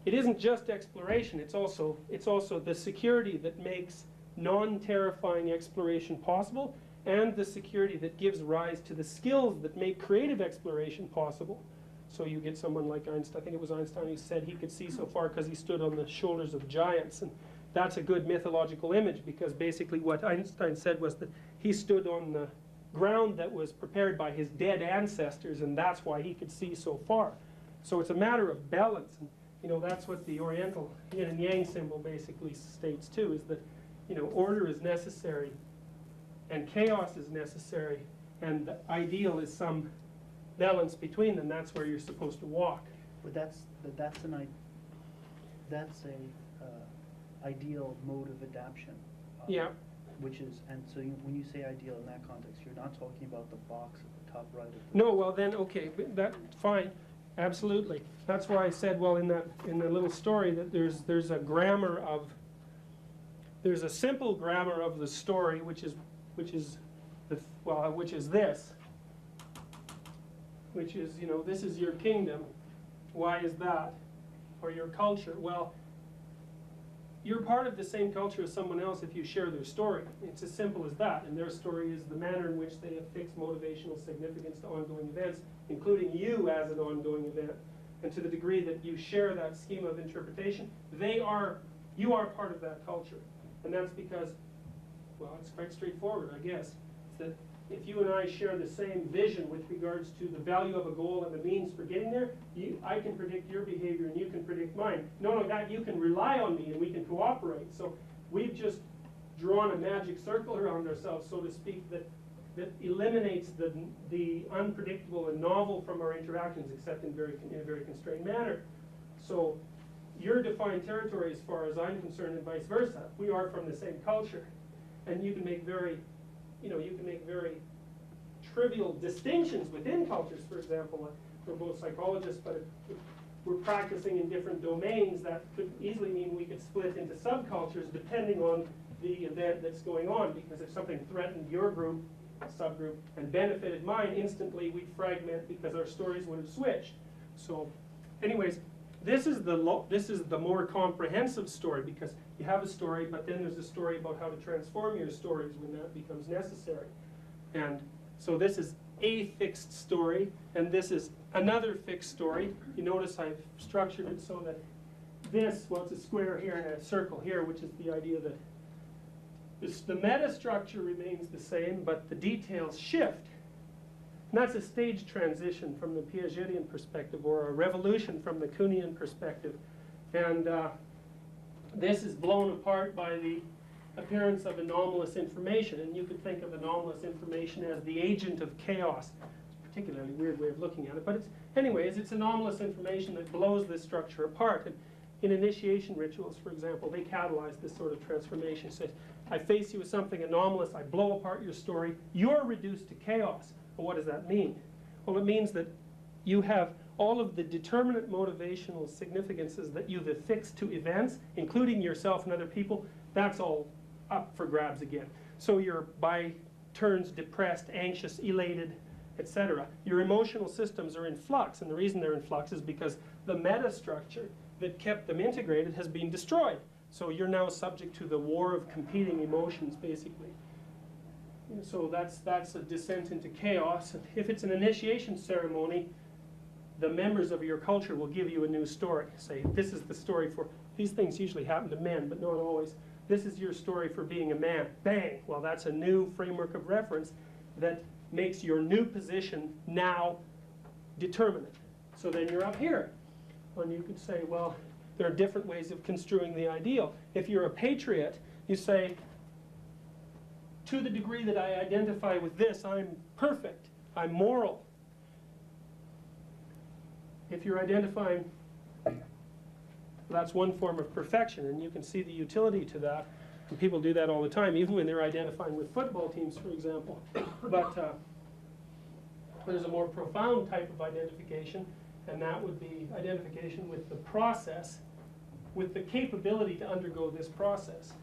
it isn't just exploration, it's also the security that makes non-terrifying exploration possible, and the security that gives rise to the skills that make creative exploration possible. So you get someone like Einstein, I think it was Einstein who said he could see so far because he stood on the shoulders of giants, and that's a good mythological image, because basically what Einstein said was that he stood on the ground that was prepared by his dead ancestors, and that's why he could see so far. So it's a matter of balance, and that's what the Oriental yin and yang symbol basically states too, is that order is necessary and chaos is necessary, and the ideal is some balance between them. That's where you're supposed to walk. But that's a ideal mode of adaptation. Yeah. Which is, and so when you say ideal in that context, you're not talking about the box at the top right of the No, well then, okay, that's fine, absolutely. That's why I said, well, in the little story, that there's a grammar of, there's a simple grammar of the story, which is this, which is, this is your kingdom. Why is that? Or your culture. Well, you're part of the same culture as someone else if you share their story. It's as simple as that. And their story is the manner in which they have fixed motivational significance to ongoing events, including you as an ongoing event. And to the degree that you share that schema of interpretation, you are part of that culture. And that's because, well, it's quite straightforward, I guess. It's that if you and I share the same vision with regards to the value of a goal and the means for getting there, I can predict your behavior and you can predict mine. Not only that, you can rely on me and we can cooperate. So we've just drawn a magic circle around ourselves, so to speak, that eliminates the unpredictable and novel from our interactions, except in a very constrained manner. So your defined territory as far as I'm concerned, and vice versa. We are from the same culture. And you can make very, you can make very trivial distinctions within cultures. For example, we're both psychologists, but if we're practicing in different domains, that could easily mean we could split into subcultures depending on the event that's going on. Because if something threatened your group, subgroup, and benefited mine, instantly we'd fragment because our stories would have switched. So, anyways, this is the more comprehensive story, because you have a story, but then there's a story about how to transform your stories when that becomes necessary. And so this is a fixed story, and this is another fixed story. You notice I've structured it so that this, well, it's a square here and a circle here, which is the idea that the meta structure remains the same, but the details shift. And that's a stage transition from the Piagetian perspective, or a revolution from the Kuhnian perspective. And this is blown apart by the appearance of anomalous information. And you could think of anomalous information as the agent of chaos. It's a particularly weird way of looking at it. But anyways, it's anomalous information that blows this structure apart. And in initiation rituals, for example, they catalyze this sort of transformation. So I face you with something anomalous, I blow apart your story, you're reduced to chaos. Well, what does that mean? Well, it means that you have all of the determinate motivational significances that you've affixed to events, including yourself and other people, that's all up for grabs again. So you're by turns depressed, anxious, elated, etc. Your emotional systems are in flux, and the reason they're in flux is because the meta structure that kept them integrated has been destroyed. So you're now subject to the war of competing emotions, basically. And so that's a descent into chaos. If it's an initiation ceremony, the members of your culture will give you a new story. Say, this is the story for, these things usually happen to men, but not always. This is your story for being a man. Bang! Well, that's a new framework of reference that makes your new position now determinate. So then you're up here. And you could say, well, there are different ways of construing the ideal. If you're a patriot, you say, to the degree that I identify with this, I'm perfect, I'm moral. If you're identifying, that's one form of perfection, and you can see the utility to that. And people do that all the time, even when they're identifying with football teams, for example. But there's a more profound type of identification, and that would be identification with the process, with the capability to undergo this process.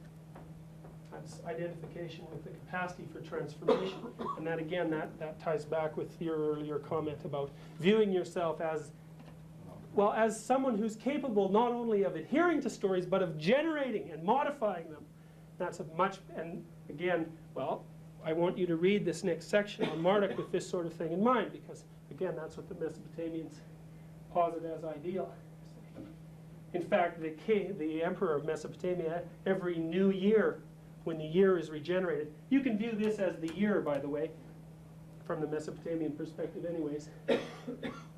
That's identification with the capacity for transformation. And that, again, that ties back with your earlier comment about viewing yourself as, well, as someone who's capable not only of adhering to stories, but of generating and modifying them. That's a much, and again, well, I want you to read this next section on Marduk with this sort of thing in mind, because, again, that's what the Mesopotamians posit as ideal. In fact, the emperor of Mesopotamia, every new year, when the year is regenerated, you can view this as the year, by the way, from the Mesopotamian perspective anyways.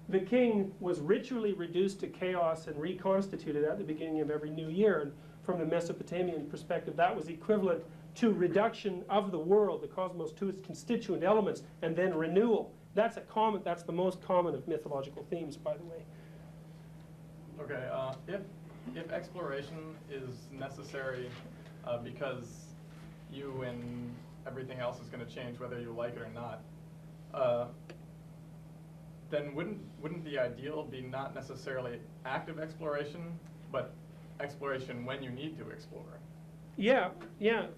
The king was ritually reduced to chaos and reconstituted at the beginning of every new year. And from the Mesopotamian perspective, that was equivalent to reduction of the world, the cosmos, to its constituent elements, and then renewal. That's the most common of mythological themes, by the way. Okay, if exploration is necessary because you and everything else is going to change whether you like it or not, then wouldn't the ideal be not necessarily active exploration, but exploration when you need to explore? Yeah,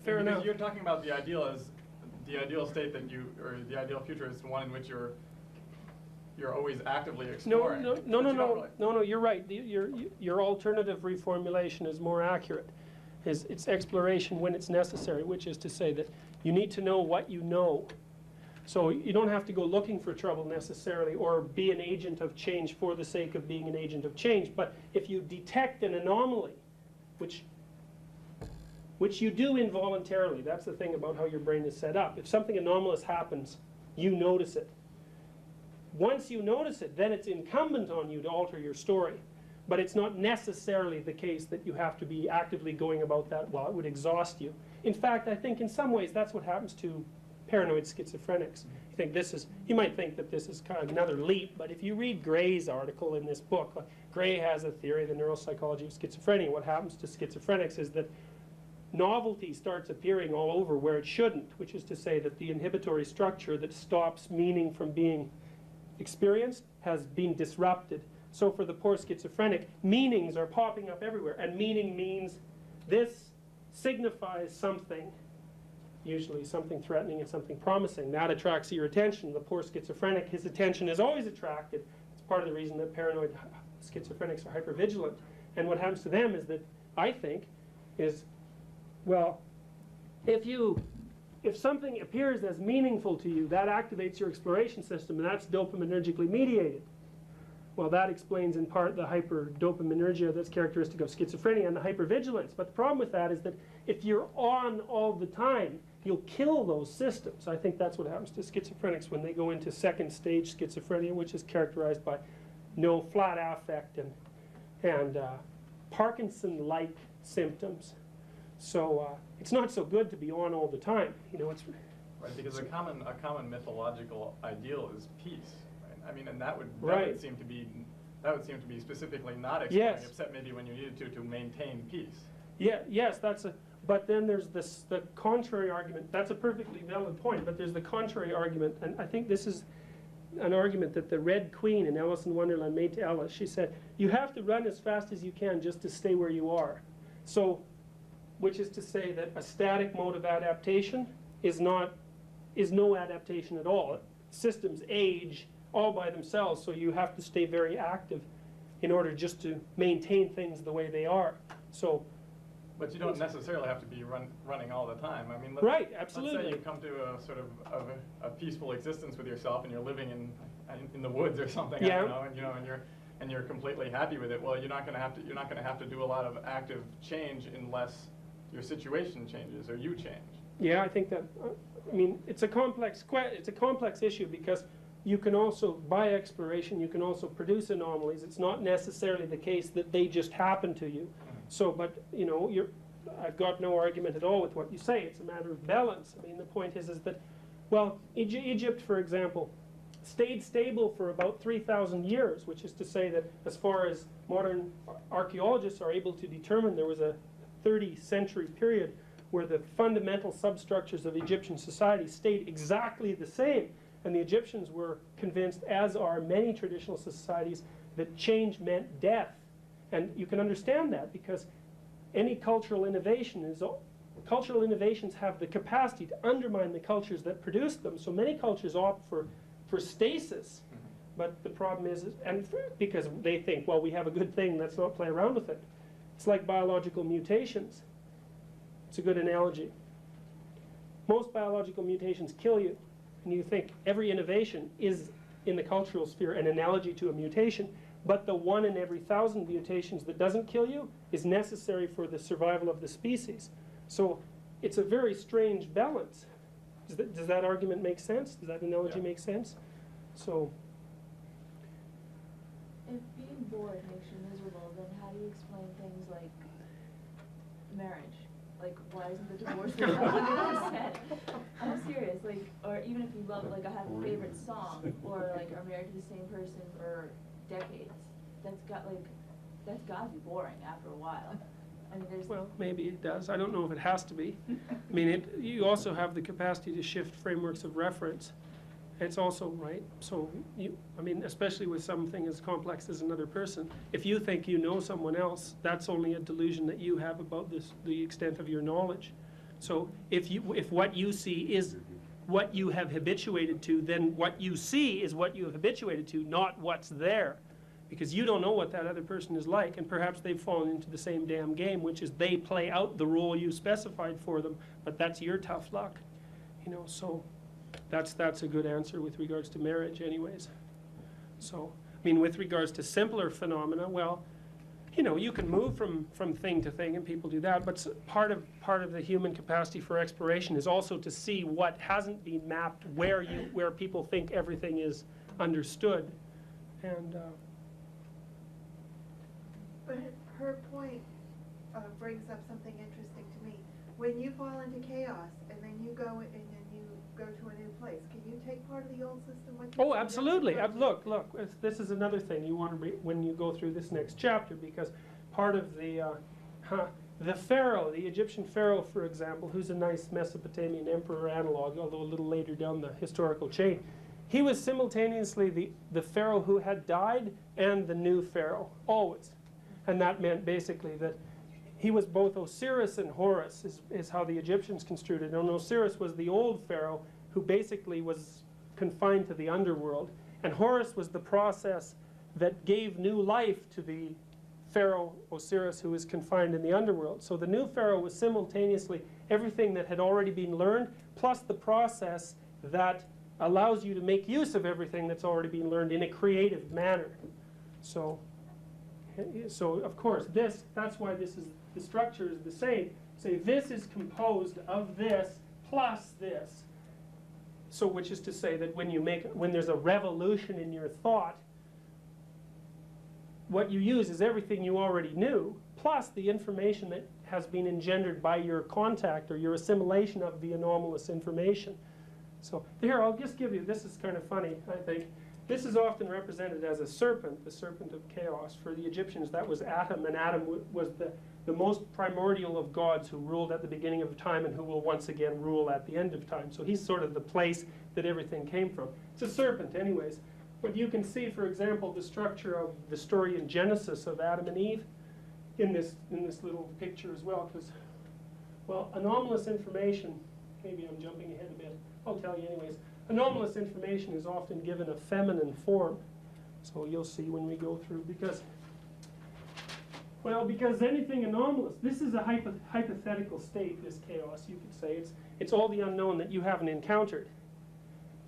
fair enough. Because you're talking about the ideal as the ideal state that you, or the ideal future is one in which you're always actively exploring. No, you're right. Your alternative reformulation is more accurate. It's exploration when it's necessary, which is to say that you need to know what you know. So you don't have to go looking for trouble necessarily, or be an agent of change for the sake of being an agent of change. But if you detect an anomaly, which you do involuntarily, that's the thing about how your brain is set up. If something anomalous happens, you notice it. Once you notice it, then it's incumbent on you to alter your story. But it's not necessarily the case that you have to be actively going about that. Well, it would exhaust you. In fact, I think in some ways that's what happens to paranoid schizophrenics. You might think that this is kind of another leap, but if you read Gray's article in this book, Gray has a theory, the neuropsychology of schizophrenia. What happens to schizophrenics is that novelty starts appearing all over where it shouldn't, which is to say that the inhibitory structure that stops meaning from being experienced has been disrupted. So for the poor schizophrenic, meanings are popping up everywhere, and meaning means this signifies something, usually something threatening and something promising. That attracts your attention. The poor schizophrenic, his attention is always attracted. It's part of the reason that paranoid schizophrenics are hypervigilant. And what happens to them is that, I think, is, well, if something appears as meaningful to you, that activates your exploration system, and that's dopaminergically mediated. Well, that explains in part the hyperdopaminergia that's characteristic of schizophrenia and the hypervigilance. But the problem with that is that if you're on all the time, you'll kill those systems. I think that's what happens to schizophrenics when they go into second stage schizophrenia, which is characterized by no flat affect and Parkinson-like symptoms. So it's not so good to be on all the time. You know, it's right, because a common mythological ideal is peace. Right? I mean, and that would seem to be specifically not exploring, yes, except maybe when you needed to maintain peace. Yeah, yes, but then there's the contrary argument. That's a perfectly valid point, but there's the contrary argument, and I think this is an argument that the Red Queen in Alice in Wonderland made to Alice. She said, you have to run as fast as you can just to stay where you are. So, which is to say that a static mode of adaptation is no adaptation at all. Systems age all by themselves, so you have to stay very active in order just to maintain things the way they are. So, but you don't necessarily have to be running all the time. I mean, right, absolutely. Let's say you come to a sort of a peaceful existence with yourself, and you're living in the woods or something. Yeah. I don't know, and you're completely happy with it. Well, you're not going to have to do a lot of active change unless your situation changes or you change. Yeah, I think that. I mean, it's a complex issue because you can also, by exploration, you can also produce anomalies. It's not necessarily the case that they just happen to you. So, but, you know, I've got no argument at all with what you say. It's a matter of balance. I mean, the point is that, well, Egypt, for example, stayed stable for about 3,000 years, which is to say that as far as modern archaeologists are able to determine, there was a 30-century period where the fundamental substructures of Egyptian society stayed exactly the same. And the Egyptians were convinced, as are many traditional societies, that change meant death. And you can understand that because any cultural innovations have the capacity to undermine the cultures that produced them. So many cultures opt for stasis. But the problem is, because they think, well, we have a good thing, let's not play around with it. It's like biological mutations. It's a good analogy. Most biological mutations kill you. And you think every innovation is, in the cultural sphere, an analogy to a mutation. But the 1 in every 1,000 mutations that doesn't kill you is necessary for the survival of the species. So it's a very strange balance. Does that argument make sense? Does that analogy make sense? So, if being bored makes you miserable, then how do you explain things like marriage? Like, why isn't the divorce rate 100%? I'm serious. Like, or even if you love, like, I have a favorite song, or like are married to the same person for decades, that's got to be boring after a while. I mean, well, maybe it does. I don't know if it has to be. I mean, you also have the capacity to shift frameworks of reference. It's also, right, so I mean, especially with something as complex as another person, if you think you know someone else, that's only a delusion that you have about the extent of your knowledge. So if what you see is what you have habituated to, then what you see is what you have habituated to, not what's there. Because you don't know what that other person is like, and perhaps they've fallen into the same damn game, which is they play out the role you specified for them, but that's your tough luck. You know, so that's a good answer with regards to marriage anyways. So, I mean, with regards to simpler phenomena, well, you know, you can move from thing to thing, and people do that, but part of the human capacity for exploration is also to see what hasn't been mapped where people think everything is understood. And but her point brings up something interesting to me. When you fall into chaos and then you go and then you go to a new place, can you take part of the old system with you? Oh, absolutely. Look, this is another thing you want to read when you go through this next chapter, because part of the pharaoh, the Egyptian pharaoh, for example, who's a nice Mesopotamian emperor analog, although a little later down the historical chain, he was simultaneously the pharaoh who had died and the new pharaoh, always. And that meant basically that he was both Osiris and Horus, is how the Egyptians construed it. And Osiris was the old pharaoh who basically was confined to the underworld. And Horus was the process that gave new life to the pharaoh Osiris, who was confined in the underworld. So the new pharaoh was simultaneously everything that had already been learned, plus the process that allows you to make use of everything that's already been learned in a creative manner. So of course, that's why the structure is the same. Say this is composed of this plus this. So which is to say that when there's a revolution in your thought, what you use is everything you already knew, plus the information that has been engendered by your contact or your assimilation of the anomalous information. So here, I'll just give you, this is kind of funny, I think. This is often represented as a serpent, the serpent of chaos. For the Egyptians, that was Atum, and Atum was the most primordial of gods who ruled at the beginning of time and who will once again rule at the end of time. So he's sort of the place that everything came from. It's a serpent anyways. But you can see, for example, the structure of the story in Genesis of Adam and Eve in this little picture as well. Because, well, anomalous information, maybe I'm jumping ahead a bit, I'll tell you anyways. Anomalous information is often given a feminine form. So you'll see when we go through, because anything anomalous, this is a hypothetical state, this chaos, you could say. It's all the unknown that you haven't encountered.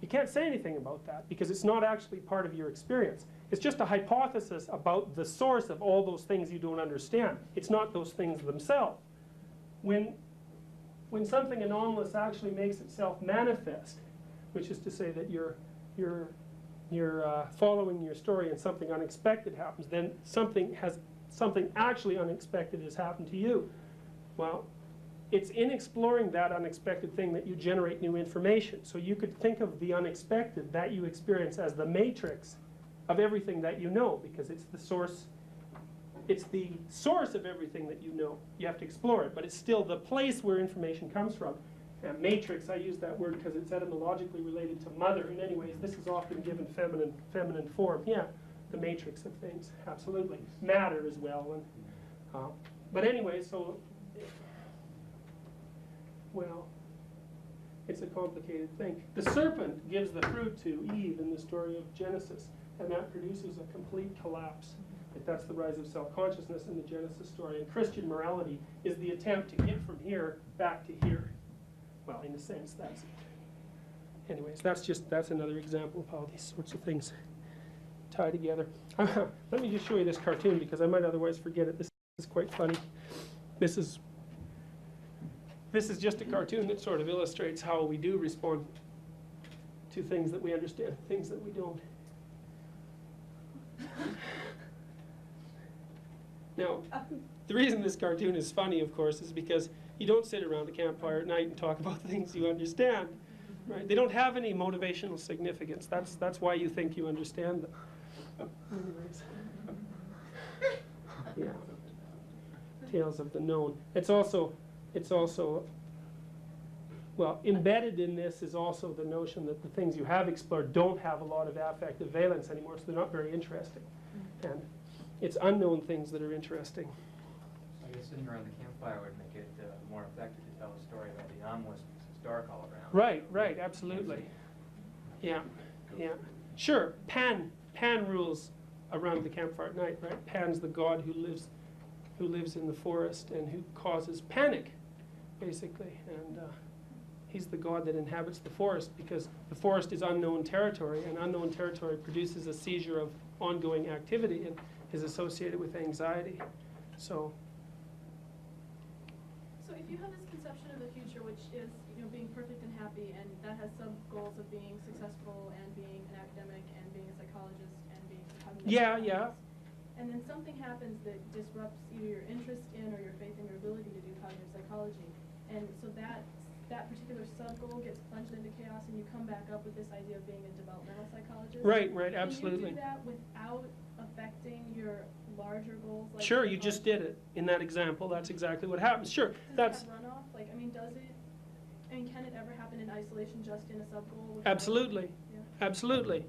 You can't say anything about that because it's not actually part of your experience. It's just a hypothesis about the source of all those things you don't understand. It's not those things themselves. When something anomalous actually makes itself manifest, which is to say that you're following your story and something unexpected happens, then something actually unexpected has happened to you. Well, it's in exploring that unexpected thing that you generate new information. So you could think of the unexpected that you experience as the matrix of everything that you know, because it's the source. It's the source of everything that you know. You have to explore it, but it's still the place where information comes from. And matrix, I use that word because it's etymologically related to mother. In many ways, this is often given feminine form. Yeah, the matrix of things, absolutely. Matter as well. And, but anyway, so, well, it's a complicated thing. The serpent gives the fruit to Eve in the story of Genesis, and that produces a complete collapse. That's the rise of self-consciousness in the Genesis story. And Christian morality is the attempt to get from here back to here. Well, in a sense, that's it. Anyways, that's another example of how these sorts of things tie together. Let me just show you this cartoon because I might otherwise forget it. This is quite funny. This is just a cartoon that sort of illustrates how we do respond to things that we understand, things that we don't. Now, the reason this cartoon is funny, of course, is because you don't sit around a campfire at night and talk about things you understand, right? They don't have any motivational significance. That's why you think you understand them. Anyways, yeah. Tales of the known. It's also, well, embedded in this is also the notion that the things you have explored don't have a lot of affective valence anymore, so they're not very interesting. And it's unknown things that are interesting. I guess sitting around the campfire would make it more effective to tell a story about the anomalous because it's dark all around. Right, absolutely. Yeah. Sure, Pan rules around the campfire at night, right? Pan's the god who lives in the forest and who causes panic, basically. And he's the god that inhabits the forest because the forest is unknown territory, and unknown territory produces a seizure of ongoing activity and is associated with anxiety. So if you have this conception of the future, which is being perfect and happy, and that has some goals of being successful and being an academic and being a psychologist and being cognitive. Yeah. And then something happens that disrupts either your interest in or your faith in your ability to do cognitive psychology, and so that that particular sub-goal gets plunged into chaos and you come back up with this idea of being a developmental psychologist. Right, absolutely. Can you do that without affecting your larger goals? Like Sure, you just did it in that example. That's exactly what happens. Sure, Does that's it have runoff? Like, I mean, can it ever happen in isolation just in a sub-goal? without- absolutely, Yeah. absolutely.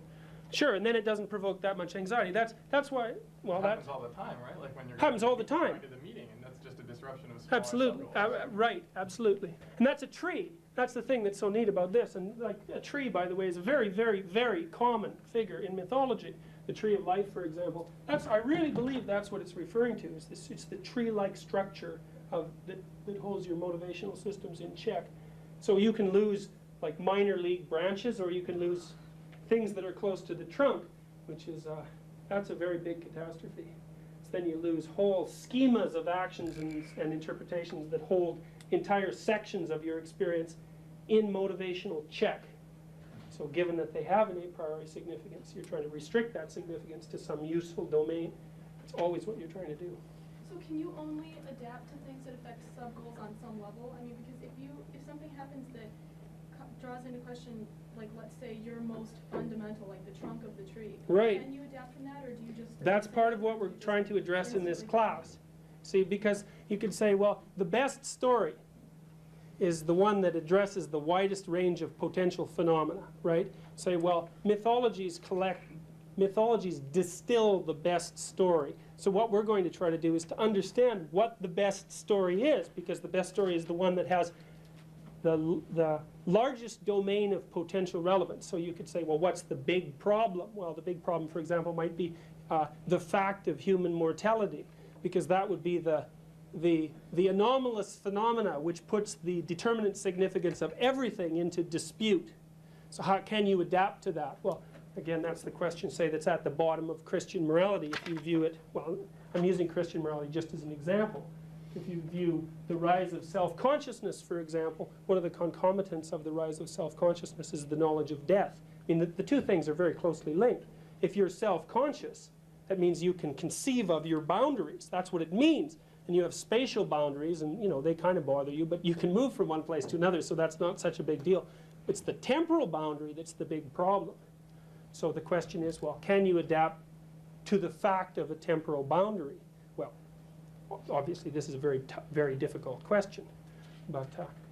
Sure, and then it doesn't provoke that much anxiety. That's why. Well, It that happens all the time, right? Like when you're happens all the going time. to the meeting, and that's just a disruption of smaller Absolutely, sub-goals. right, absolutely. And that's a tree. That's the thing that's so neat about this. And like a tree, by the way, is a very, very, very common figure in mythology. The tree of life, for example. I really believe that's what it's referring to. It's the tree-like structure that holds your motivational systems in check. So you can lose like minor league branches, or you can lose things that are close to the trunk, which is that's a very big catastrophe. So then you lose whole schemas of actions and interpretations that hold entire sections of your experience in motivational check. So given that they have an a priori significance, you're trying to restrict that significance to some useful domain. That's always what you're trying to do. So can you only adapt to things that affect sub-goals on some level? I mean, because if something happens that draws into question, like let's say your most fundamental, like the trunk of the tree. Right. Can you adapt from that, or do you just? That's part of what we're trying to address in this class. See, because you could say, well, the best story is the one that addresses the widest range of potential phenomena, right? Say, well, mythologies distill the best story. So what we're going to try to do is to understand what the best story is, because the best story is the one that has the largest domain of potential relevance. So you could say, well, what's the big problem? Well, the big problem, for example, might be the fact of human mortality, because that would be the anomalous phenomena which puts the determinant significance of everything into dispute. So how can you adapt to that? Well, again, that's the question, say, that's at the bottom of Christian morality. If you view it, well, I'm using Christian morality just as an example. If you view the rise of self-consciousness, for example, one of the concomitants of the rise of self-consciousness is the knowledge of death. I mean, the two things are very closely linked. If you're self-conscious, that means you can conceive of your boundaries. That's what it means. And you have spatial boundaries, and they kind of bother you, but you can move from one place to another, so that's not such a big deal. It's the temporal boundary that's the big problem. So the question is, well, can you adapt to the fact of a temporal boundary? Well, obviously this is a very difficult question, but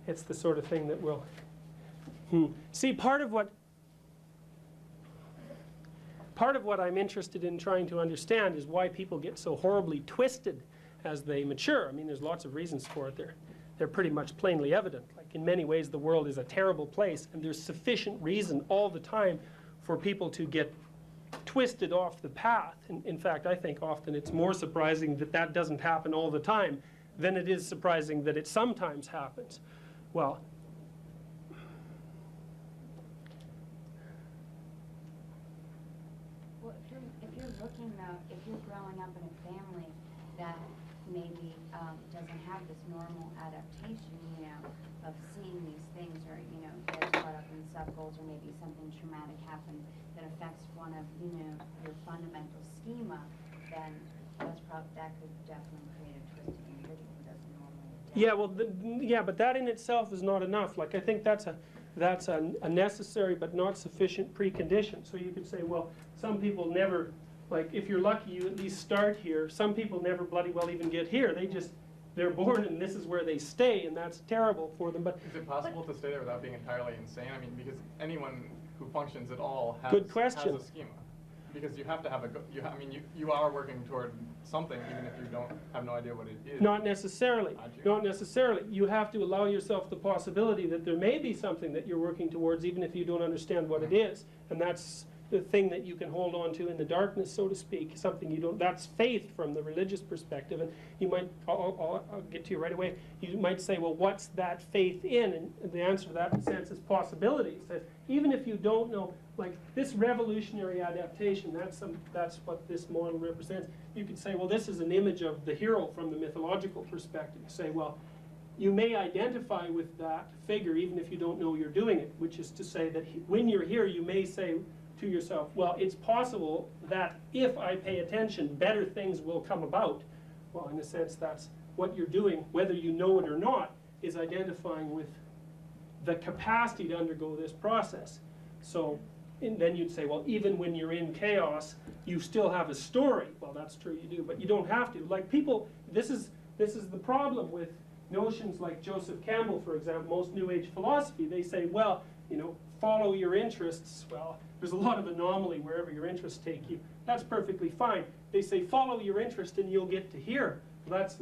it's the sort of thing that will... See, part of what I'm interested in trying to understand is why people get so horribly twisted as they mature. I mean, there's lots of reasons for it. They're pretty much plainly evident. Like, in many ways, the world is a terrible place, and there's sufficient reason all the time for people to get twisted off the path. And in fact, I think often it's more surprising that that doesn't happen all the time than it is surprising that it sometimes happens. Well, if you're looking though, if you're growing up in a family that maybe doesn't have this normal adaptation, of seeing these things, or gets caught up in sub-goals, or maybe something traumatic happens that affects one of your fundamental schema, then that could definitely create a twisted individual who doesn't normally adapt. yeah, well, but that in itself is not enough. Like, I think that's a necessary but not sufficient precondition. So you could say, well, some people never, like, if you're lucky, you at least start here. Some people never bloody well even get here. They're born and this is where they stay, and that's terrible for them. But is it possible to stay there without being entirely insane? I mean, because anyone who functions at all has, Good question. has a schema. Because you have to have you are working toward something, even if you have no idea what it is. Not necessarily. Not necessarily. You have to allow yourself the possibility that there may be something that you're working towards, even if you don't understand what it is. And that's the thing that you can hold on to in the darkness, so to speak. Something you don't. That's faith from the religious perspective. And you might. I'll get to you right away. You might say, well, what's that faith in? And the answer to that, in a sense, is possibilities. That even if you don't know, like this revolutionary adaptation, that's what this model represents. You could say, well, this is an image of the hero from the mythological perspective. You say, well, you may identify with that figure even if you don't know you're doing it, which is to say that when you're here, you may say to yourself, well, it's possible that if I pay attention, better things will come about. Well, in a sense, that's what you're doing, whether you know it or not, is identifying with the capacity to undergo this process. So, and then you'd say, well, even when you're in chaos, you still have a story. Well, that's true, you do, but you don't have to. Like people, this is the problem with notions like Joseph Campbell, for example, most New Age philosophy. They say, well, you know, follow your interests. Well, there's a lot of anomaly wherever your interests take you. That's perfectly fine. They say, follow your interest and you'll get to here. Well, that's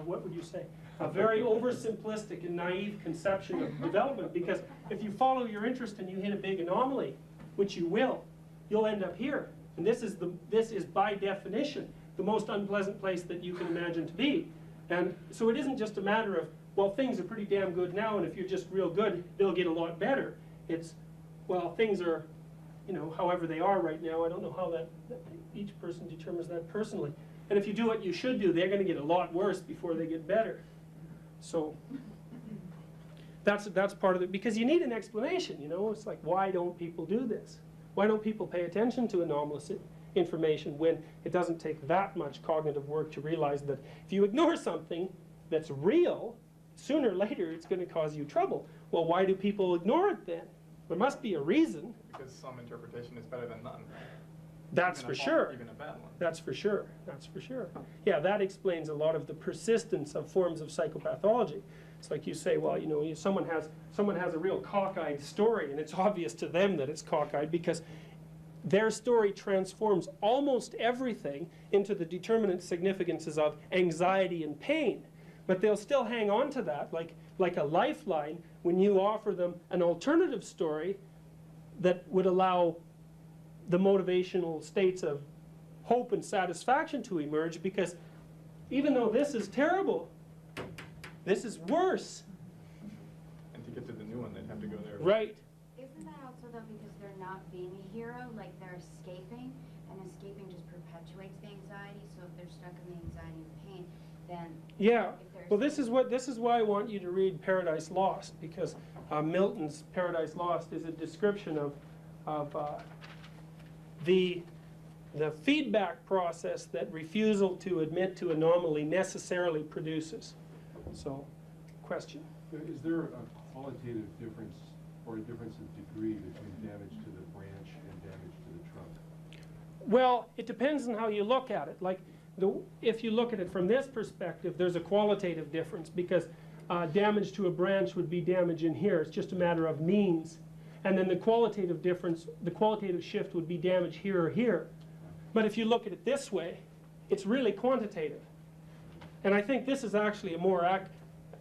what would you say? A very oversimplistic and naive conception of development, because if you follow your interest and you hit a big anomaly, which you will, you'll end up here. And this is by definition the most unpleasant place that you can imagine to be. And so it isn't just a matter of, well, things are pretty damn good now, and if you're just real good, they'll get a lot better. It's, well, things are, you know, however they are right now. I don't know how that each person determines that personally. And if you do what you should do, they're going to get a lot worse before they get better. So that's part of it, because you need an explanation, you know. It's like, why don't people do this? Why don't people pay attention to anomalous information when it doesn't take that much cognitive work to realize that if you ignore something that's real, sooner or later it's going to cause you trouble? Well, why do people ignore it then? There must be a reason. Because some interpretation is better than none. That's for sure. Even a bad one. That's for sure. That's for sure. Yeah, that explains a lot of the persistence of forms of psychopathology. It's like you say, well, you know, someone has a real cockeyed story, and it's obvious to them that it's cockeyed because their story transforms almost everything into the determinant significances of anxiety and pain. But they'll still hang on to that like a lifeline when you offer them an alternative story that would allow the motivational states of hope and satisfaction to emerge, because even though this is terrible, this is worse. And to get to the new one, they'd have to go there. Right. Isn't that also though because they're not being a hero, like they're escaping, and escaping just perpetuates the anxiety, so if they're stuck in the anxiety and pain, then yeah. if they're Well, this is why I want you to read Paradise Lost, because Milton's Paradise Lost is a description of the feedback process that refusal to admit to anomaly necessarily produces. So, question? Is there a qualitative difference or a difference in degree between damage to the branch and damage to the trunk? Well, it depends on how you look at it. Like, if you look at it from this perspective, there's a qualitative difference, because damage to a branch would be damage in here. It's just a matter of means. And then the qualitative difference, the qualitative shift would be damage here or here. But if you look at it this way, it's really quantitative. And I think this is actually a more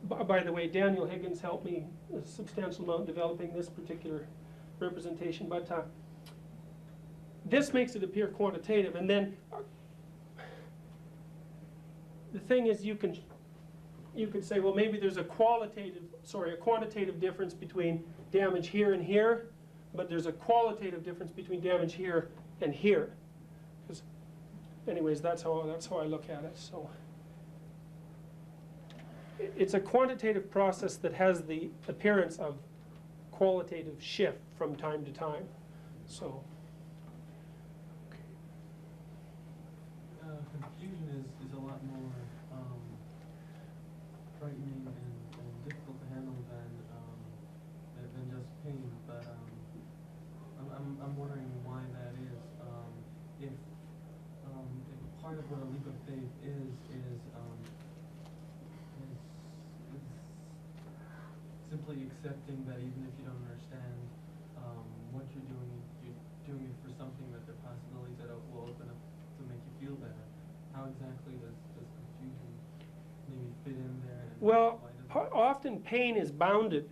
by the way, Daniel Higgins helped me a substantial amount developing this particular representation. But this makes it appear quantitative. And then the thing is, you could say, well, maybe there's a quantitative difference between damage here and here, but there's a qualitative difference between damage here and here. Anyways, that's how I look at it. So it's a quantitative process that has the appearance of qualitative shift from time to time. So confusion is a lot more frightening and difficult to handle than just pain. But I'm wondering why that is. If part of what a leap of faith is simply accepting that even if you don't understand what you're doing it for something, that there are possibilities that will open up to make you feel better. How exactly does confusion maybe fit in there? And well, why does it- often pain is bounded.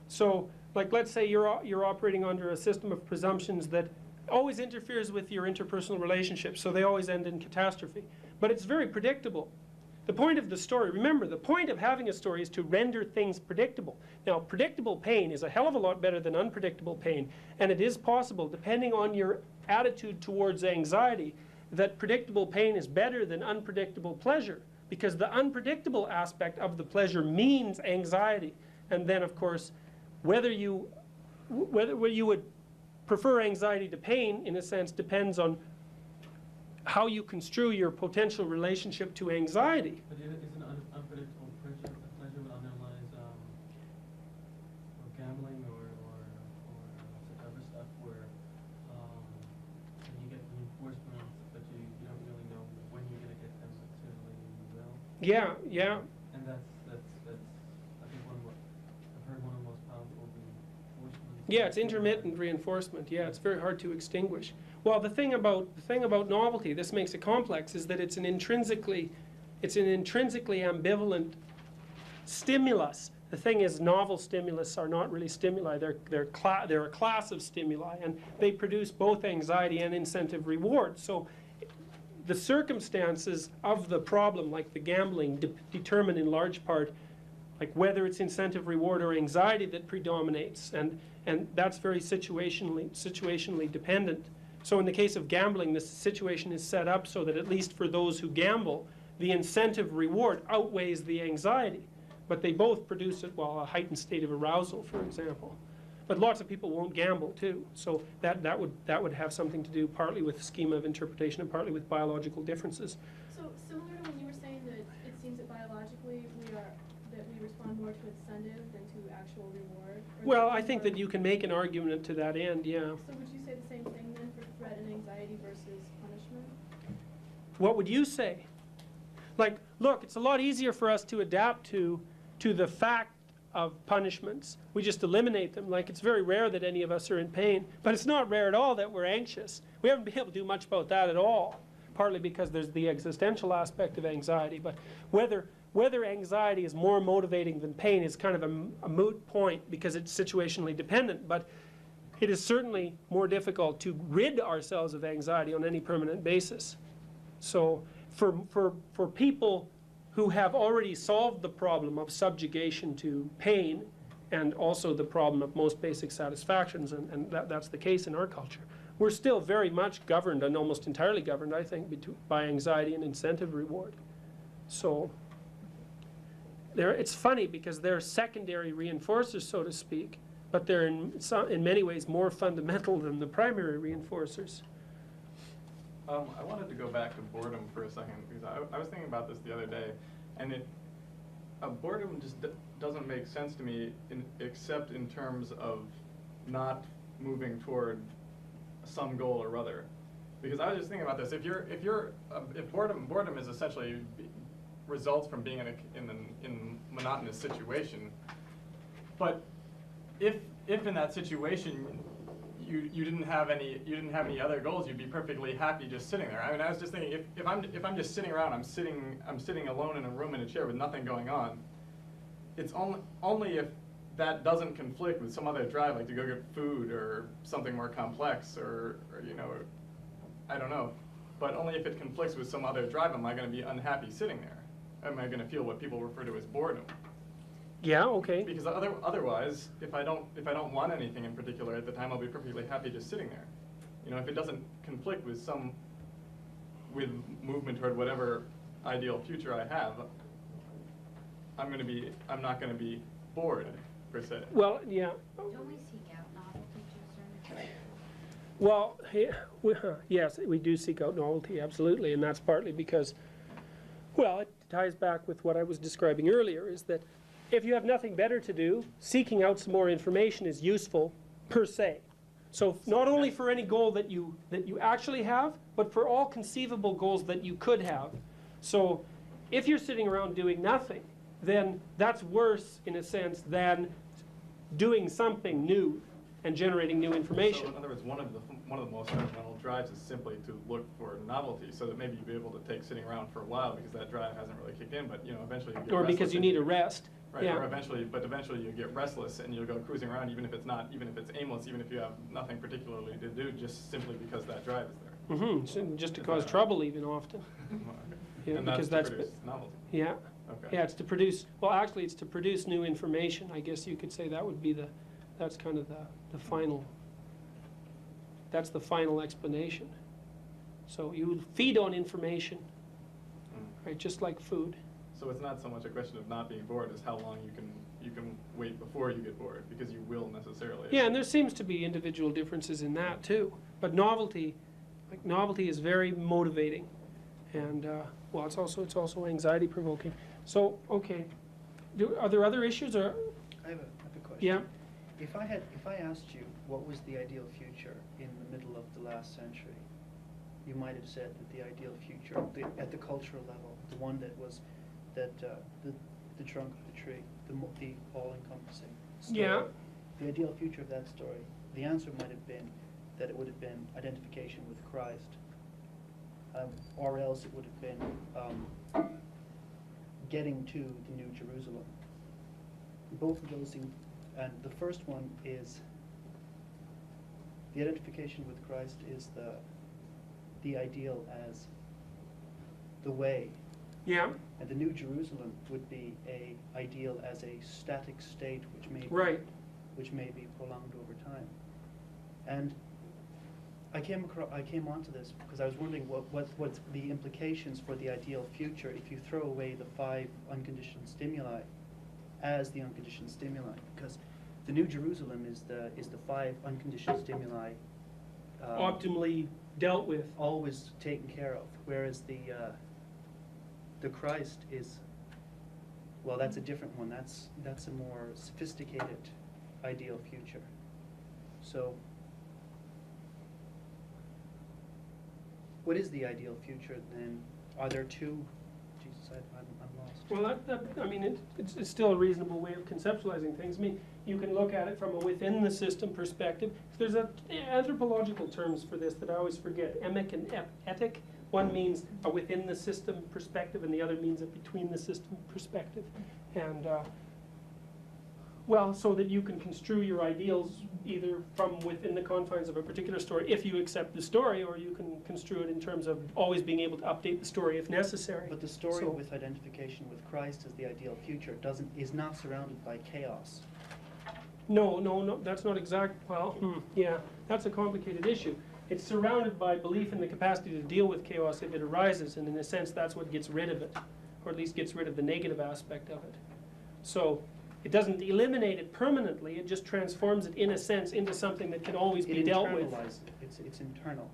So, like, let's say you're operating under a system of presumptions that always interferes with your interpersonal relationships, so they always end in catastrophe. But it's very predictable. The point of the story, remember, the point of having a story is to render things predictable. Now, predictable pain is a hell of a lot better than unpredictable pain, and it is possible, depending on your attitude towards anxiety, that predictable pain is better than unpredictable pleasure, because the unpredictable aspect of the pleasure means anxiety. And then, of course, whether you would prefer anxiety to pain, in a sense, depends on how you construe your potential relationship to anxiety. But isn't unpredictable pleasure what underlies Yeah, yeah. And that's, I think I've heard one of the most powerful reinforcements. Yeah, it's intermittent reinforcement. Yeah, it's very hard to extinguish. Well, the thing about novelty, this makes it complex, is that it's an intrinsically ambivalent stimulus. The thing is, novel stimulus are not really stimuli. They're a class of stimuli, and they produce both anxiety and incentive reward. So the circumstances of the problem, like the gambling, determine in large part like whether it's incentive reward or anxiety that predominates, and that's very situationally dependent. So in the case of gambling, the situation is set up so that at least for those who gamble, the incentive reward outweighs the anxiety. But they both produce it while a heightened state of arousal, for example. But lots of people won't gamble too. So that would have something to do partly with schema of interpretation and partly with biological differences. So similar to when you were saying that it seems that biologically we respond more to incentive than to actual reward? Well, I think that you can make an argument to that end, yeah. So would you say the same thing then for threat and anxiety versus punishment? What would you say? Like, look, it's a lot easier for us to adapt to the fact of punishments. We just eliminate them. Like, it's very rare that any of us are in pain, but it's not rare at all that we're anxious. We haven't been able to do much about that at all, partly because there's the existential aspect of anxiety, but whether anxiety is more motivating than pain is kind of a moot point because it's situationally dependent, but it is certainly more difficult to rid ourselves of anxiety on any permanent basis. So for people who have already solved the problem of subjugation to pain and also the problem of most basic satisfactions, and that's the case in our culture, we're still very much governed and almost entirely governed, I think, by anxiety and incentive reward. So it's funny because they're secondary reinforcers, so to speak, but they're in many ways more fundamental than the primary reinforcers. I wanted to go back to boredom for a second because I was thinking about this the other day, and boredom just doesn't make sense to me except in terms of not moving toward some goal or other. Because I was just thinking about this. If boredom is essentially results from being in a monotonous situation, but if in that situation you didn't have any other goals, you'd be perfectly happy just sitting there. I mean, I was just thinking, if I'm just sitting around, I'm sitting alone in a room in a chair with nothing going on. It's only if that doesn't conflict with some other drive, like to go get food or something more complex, or I don't know. But only if it conflicts with some other drive am I going to be unhappy sitting there. Am I going to feel what people refer to as boredom? Yeah, okay. Because otherwise, if I don't want anything in particular at the time, I'll be perfectly happy just sitting there. If it doesn't conflict with movement toward whatever ideal future I have, I'm not going to be bored per se. Well, yeah. Don't we seek out novelty to a certain extent? Well, yes, we do seek out novelty, absolutely, and that's partly because, well, it ties back with what I was describing earlier, is that if you have nothing better to do, seeking out some more information is useful per se. So not only for any goal that you actually have, but for all conceivable goals that you could have. So if you're sitting around doing nothing, then that's worse in a sense than doing something new and generating new information. So in other words, one of the most fundamental drives is simply to look for novelty, so that maybe you'll be able to take sitting around for a while because that drive hasn't really kicked in, but eventually you get or because you need a rest. Right, yeah. Or eventually you get restless and you'll go cruising around even if it's aimless, even if you have nothing particularly to do, just simply because that drive is there. Mm-hmm. So just to cause trouble even often. Okay. Yeah, and because that's to produce novelty. Yeah. Okay. Yeah, it's to produce, well actually it's to produce new information. I guess you could say that would be that's kind of the final, that's the final explanation. So you feed on information, right, just like food. So it's not so much a question of not being bored as how long you can wait before you get bored, because you will necessarily. Yeah, and there seems to be individual differences in that too. But novelty is very motivating, and well, it's also anxiety provoking. So okay, are there other issues or? I have a question. Yeah. If I asked you what was the ideal future in the middle of the last century, you might have said that the ideal future at the cultural level, the one that was that the trunk of the tree, the all-encompassing story. Yeah. The ideal future of that story, the answer might have been that it would have been identification with Christ, or else it would have been getting to the New Jerusalem. Both of those things, and the first one is the identification with Christ is the ideal as the way. Yeah. And the New Jerusalem would be a ideal as a static state which may be, Right. which may be prolonged over time. And I came onto this because I was wondering what's the implications for the ideal future if you throw away the 5 unconditioned stimuli as the unconditioned stimuli, because the New Jerusalem is the 5 unconditioned stimuli Optimally dealt with. always taken care of, whereas the Christ is, well, that's a different one. That's a more sophisticated ideal future. So, what is the ideal future then? Are there 2? Jesus, I'm lost. Well, I mean, it's still a reasonable way of conceptualizing things. I mean, you can look at it from a within the system perspective. There's anthropological terms for this that I always forget, emic and etic. One means a within the system perspective, and the other means a between the system perspective. And well, so that you can construe your ideals either from within the confines of a particular story, if you accept the story, or you can construe it in terms of always being able to update the story if necessary. But the story So- with identification with Christ as the ideal future is not surrounded by chaos. No, that's not exact, well, yeah, that's a complicated issue. It's surrounded by belief in the capacity to deal with chaos if it arises, and in a sense, that's what gets rid of it, or at least gets rid of the negative aspect of it. So, it doesn't eliminate it permanently, it just transforms it, in a sense, into something that can always be dealt with. It internalizes it. It's internal.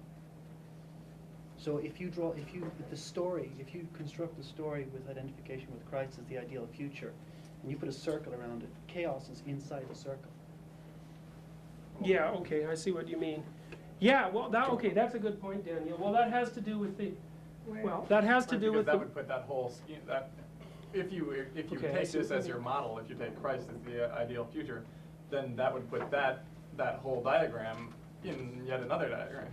So if you construct the story with identification with Christ as the ideal future, and you put a circle around it, chaos is inside the circle. Yeah, okay, I see what you mean. Yeah, well, okay, that's a good point, Daniel. Well, that has to do with the, that has to do with Because that the, would put that whole scheme, that, if you Okay, I take see this what as you your mean. model, if you take Christ as the ideal future, then that would put that whole diagram in yet another diagram.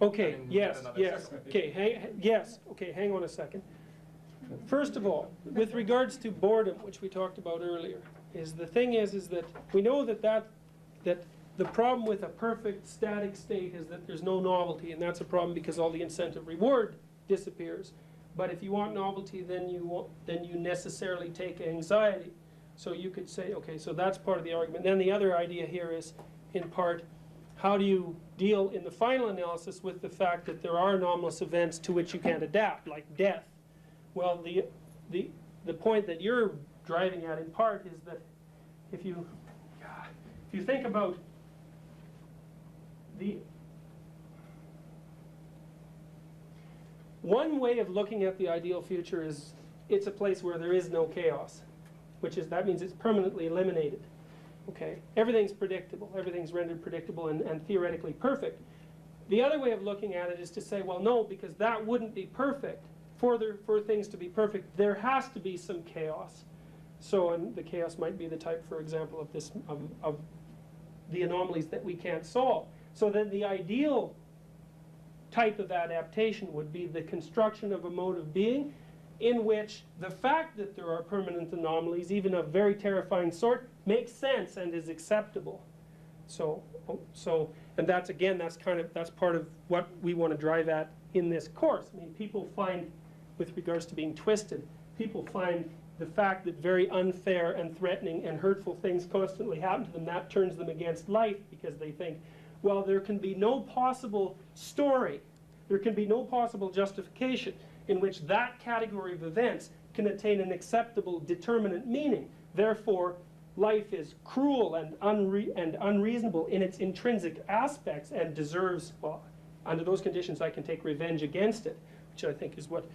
okay, and yes, yet another yes, circle. okay, hang on a second. First of all, with regards to boredom, which we talked about earlier, the thing is that we know that the problem with a perfect static state is that there's no novelty, and that's a problem because all the incentive reward disappears. But if you want novelty, then you necessarily take anxiety. So you could say, okay, so that's part of the argument. Then the other idea here is, in part, how do you deal in the final analysis with the fact that there are anomalous events to which you can't adapt, like death? Well, the point that you're driving at in part is that if you think about one way of looking at the ideal future is it's a place where there is no chaos, that means it's permanently eliminated. Okay, everything's predictable, everything's rendered predictable and theoretically perfect. The other way of looking at it is to say, well, no, because that wouldn't be perfect. For things to be perfect, there has to be some chaos. So, and the chaos might be the type, for example, of the anomalies that we can't solve. So then the ideal type of adaptation would be the construction of a mode of being in which the fact that there are permanent anomalies, even of very terrifying sort, makes sense and is acceptable. So, and that's part of what we want to drive at in this course. I mean, people find, with regards to being twisted, people find the fact that very unfair and threatening and hurtful things constantly happen to them, that turns them against life because they think, well, there can be no possible story, there can be no possible justification in which that category of events can attain an acceptable determinate meaning. Therefore, life is cruel and unreasonable in its intrinsic aspects and deserves, well, under those conditions I can take revenge against it, which I think is what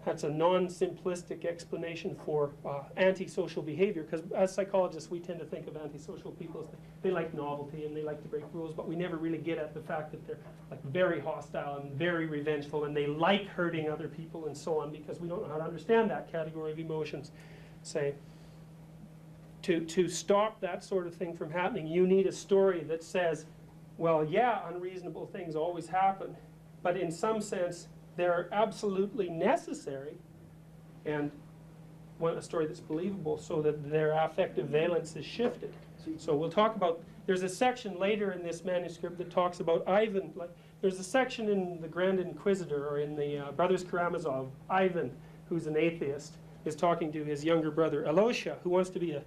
That's a non-simplistic explanation for antisocial behavior, because as psychologists we tend to think of antisocial people as they like novelty and they like to break rules, but we never really get at the fact that they're like very hostile and very revengeful and they like hurting other people and so on, because we don't know how to understand that category of emotions. Say, to stop that sort of thing from happening, you need a story that says, well, yeah, unreasonable things always happen, but in some sense they're absolutely necessary, and a story that's believable so that their affective valence is shifted. So we'll talk about, there's a section later in this manuscript that talks about Ivan. Like, there's a section in the Grand Inquisitor, or in the Brothers Karamazov, Ivan, who's an atheist, is talking to his younger brother, Alosha, who wants to be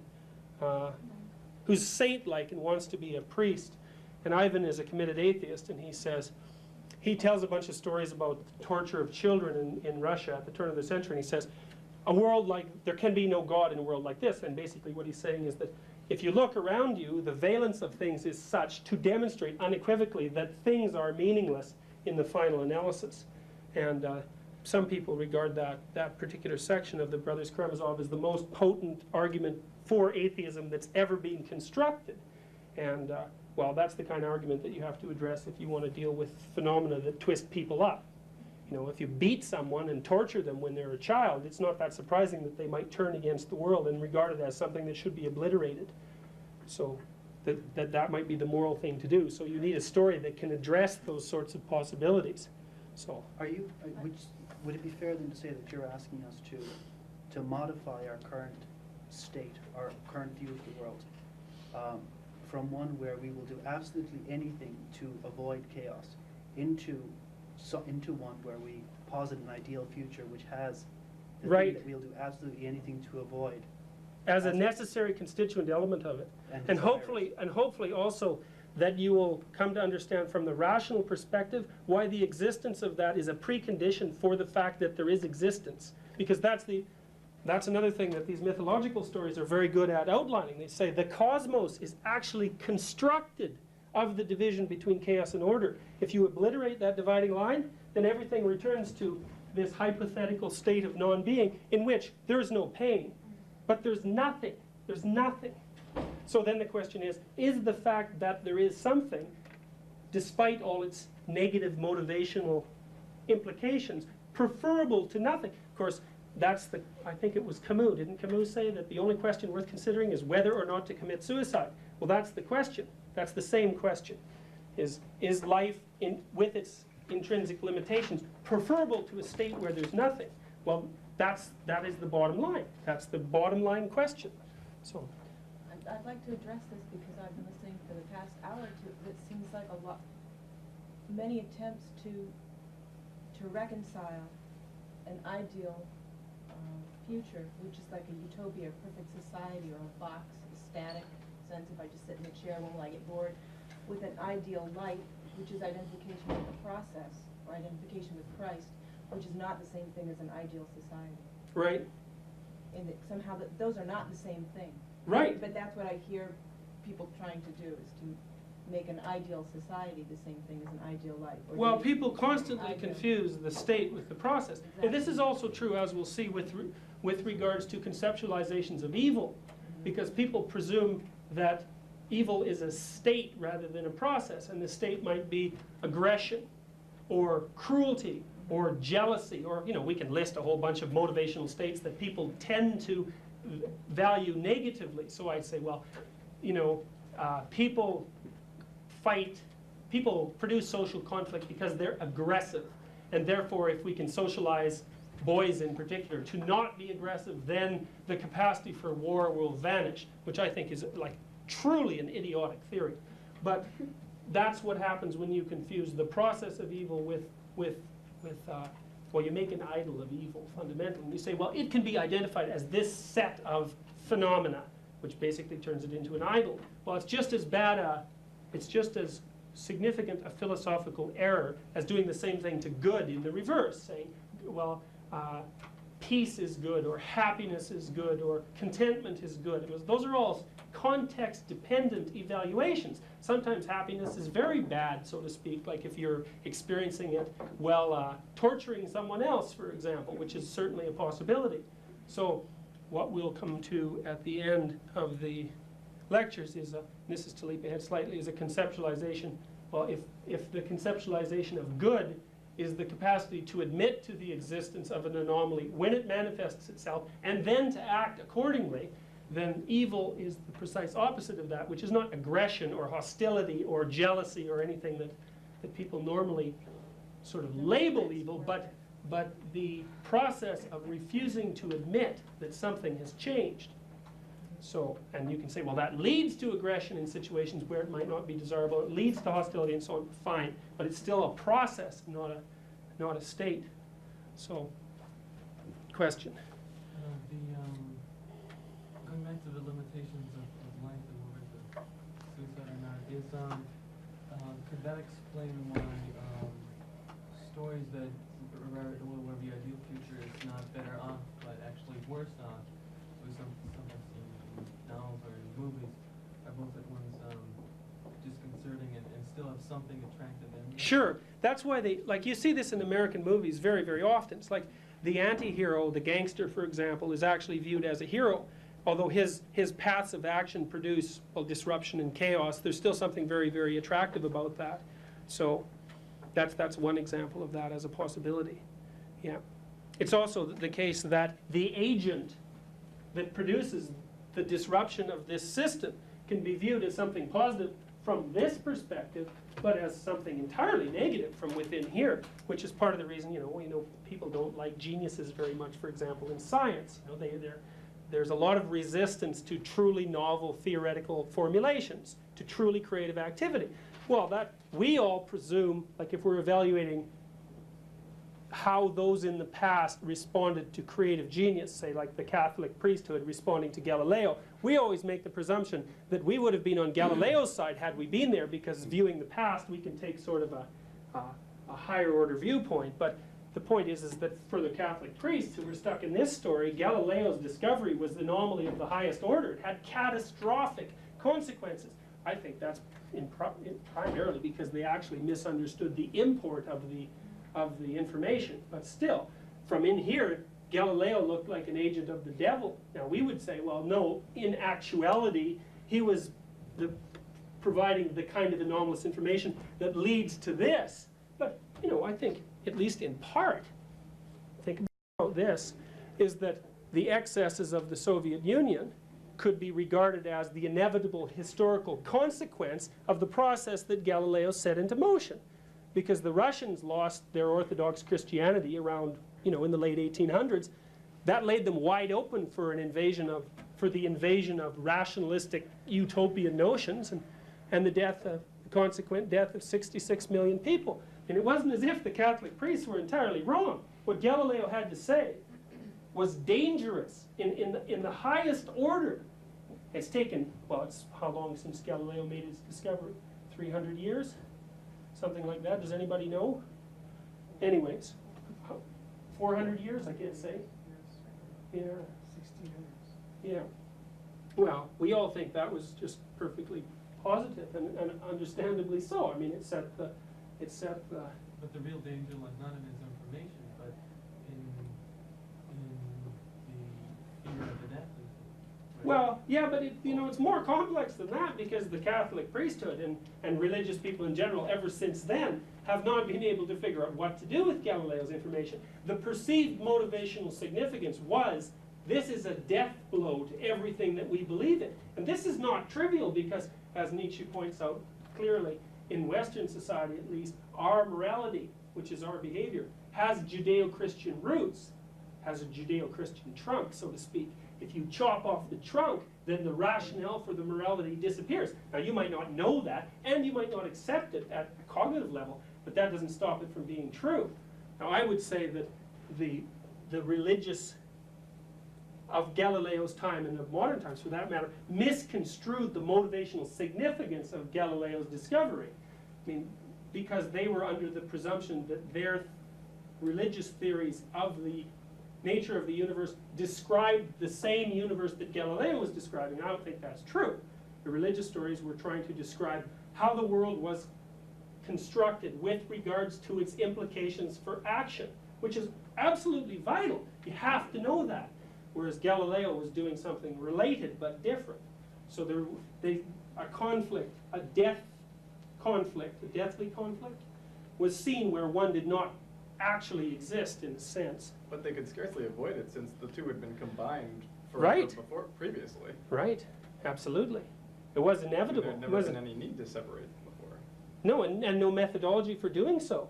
who's saint-like and wants to be a priest. And Ivan is a committed atheist, and he says, he tells a bunch of stories about the torture of children in Russia at the turn of the century, and he says, a world like, there can be no God in a world like this. And basically what he's saying is that if you look around you, the valence of things is such to demonstrate unequivocally that things are meaningless in the final analysis. And some people regard that particular section of the Brothers Karamazov as the most potent argument for atheism that's ever been constructed. And well, that's the kind of argument that you have to address if you want to deal with phenomena that twist people up. You know, if you beat someone and torture them when they're a child, it's not that surprising that they might turn against the world and regard it as something that should be obliterated. So that might be the moral thing to do. So you need a story that can address those sorts of possibilities. So would it be fair then to say that you're asking us to modify our current state, our current view of the world, from one where we will do absolutely anything to avoid chaos into one where we posit an ideal future which has the thing that we'll do absolutely anything to avoid as a necessary constituent element of it, and hopefully also that you will come to understand from the rational perspective why the existence of that is a precondition for the fact that there is existence, because that's another thing that these mythological stories are very good at outlining. They say the cosmos is actually constructed of the division between chaos and order. If you obliterate that dividing line, then everything returns to this hypothetical state of non-being in which there is no pain, but there's nothing. There's nothing. So then the question is the fact that there is something, despite all its negative motivational implications, preferable to nothing? Of course, I think it was Camus. Didn't Camus say that the only question worth considering is whether or not to commit suicide? Well, that's the question. That's the same question. Is life, with its intrinsic limitations, preferable to a state where there's nothing? Well, that is the bottom line. That's the bottom line question. So, I'd like to address this because I've been listening for the past hour or two. It seems like many attempts to reconcile an ideal future, which is like a utopia, a perfect society, or a box, a static sense, if I just sit in a chair, when will I get bored, with an ideal life, which is identification with the process, or identification with Christ, which is not the same thing as an ideal society. right, And that somehow those are not the same thing. right. But that's what I hear people trying to do, is to make an ideal society the same thing as an ideal life. Or Well, do people constantly ideal- confuse the state with the process. And this is also true, as we'll see, with regards to conceptualizations of evil, because people presume that evil is a state rather than a process, and the state might be aggression or cruelty or jealousy, or we can list a whole bunch of motivational states that people tend to value negatively. So I'd say, well, people produce social conflict because they're aggressive, and therefore if we can socialize boys in particular to not be aggressive, then the capacity for war will vanish, which I think is like truly an idiotic theory. But that's what happens when you confuse the process of evil with well, you make an idol of evil fundamentally. And you say, well, it can be identified as this set of phenomena, which basically turns it into an idol. Well, it's just as bad it's just as significant a philosophical error as doing the same thing to good in the reverse, saying, well, peace is good, or happiness is good, or contentment is good. Those are all context-dependent evaluations. Sometimes happiness is very bad, so to speak, like if you're experiencing it while torturing someone else, for example, which is certainly a possibility. So what we'll come to at the end of the lectures is, this is to leap ahead slightly, is a conceptualization. Well, if the conceptualization of good is the capacity to admit to the existence of an anomaly when it manifests itself, and then to act accordingly, then evil is the precise opposite of that, which is not aggression or hostility or jealousy or anything that people normally sort of label evil, but the process of refusing to admit that something has changed. So, and you can say, well, that leads to aggression in situations where it might not be desirable. It leads to hostility and so on. Fine, but it's still a process, not a state. So, question. Going back to the limitations of life and whether the suicide or not, could that explain why stories where the ideal future is not better off, but actually worse off, with some I've seen in novels or in movies, are both at once disconcerting and still have something attractive in them? Sure, that's why like you see this in American movies very, very often. It's like the anti-hero, the gangster, for example, is actually viewed as a hero. Although his paths of action produce, well, disruption and chaos, there's still something very, very attractive about that. So that's one example of that as a possibility. Yeah. It's also the case that the agent that produces the disruption of this system can be viewed as something positive from this perspective, but as something entirely negative from within here, which is part of the reason, people don't like geniuses very much, for example, in science. There's a lot of resistance to truly novel theoretical formulations, to truly creative activity. Well, that we all presume, like if we're evaluating how those in the past responded to creative genius, say like the Catholic priesthood responding to Galileo, we always make the presumption that we would have been on Galileo's side had we been there, because viewing the past, we can take sort of a higher order viewpoint. But the point is that for the Catholic priests who were stuck in this story, Galileo's discovery was the anomaly of the highest order. It had catastrophic consequences. I think that's primarily because they actually misunderstood the import of the information. But still, from in here, Galileo looked like an agent of the devil. Now we would say, well, no, in actuality, he was providing the kind of anomalous information that leads to this. But, I think, at least in part, think about this, is that the excesses of the Soviet Union could be regarded as the inevitable historical consequence of the process that Galileo set into motion. Because the Russians lost their Orthodox Christianity around, in the late 1800s. That laid them wide open for the invasion of rationalistic utopian notions and the consequent death of 66 million people. And it wasn't as if the Catholic priests were entirely wrong. What Galileo had to say was dangerous in the highest order. It's taken, well, it's how long since Galileo made his discovery? 300 years? Something like that. Does anybody know? Anyways, 400 years, I guess, eh? Yeah. 1600s. Yeah. Well, we all think that was just perfectly positive and understandably so. I mean, it set the. But the real danger lies not in his information, but in the fear of the death. Right? Well, yeah, but it's more complex than that, because the Catholic priesthood and religious people in general, ever since then, have not been able to figure out what to do with Galileo's information. The perceived motivational significance was, this is a death blow to everything that we believe in. And this is not trivial, because, as Nietzsche points out clearly, in Western society at least, our morality, which is our behavior, has Judeo-Christian roots, has a Judeo-Christian trunk, so to speak. If you chop off the trunk, then the rationale for the morality disappears. Now, you might not know that, and you might not accept it at a cognitive level, but that doesn't stop it from being true. Now, I would say that the religious of Galileo's time, and of modern times for that matter, misconstrued the motivational significance of Galileo's discovery. I mean, because they were under the presumption that their religious theories of the nature of the universe described the same universe that Galileo was describing. I don't think that's true. The religious stories were trying to describe how the world was constructed with regards to its implications for action, which is absolutely vital. You have to know that. Whereas Galileo was doing something related but different. So a conflict, a deathly conflict, was seen where one did not actually exist in a sense. But they could scarcely avoid it since the two had been combined Right. previously. Right, absolutely. It was inevitable. There It never wasn't- been any need to separate them before. No, and no methodology for doing so.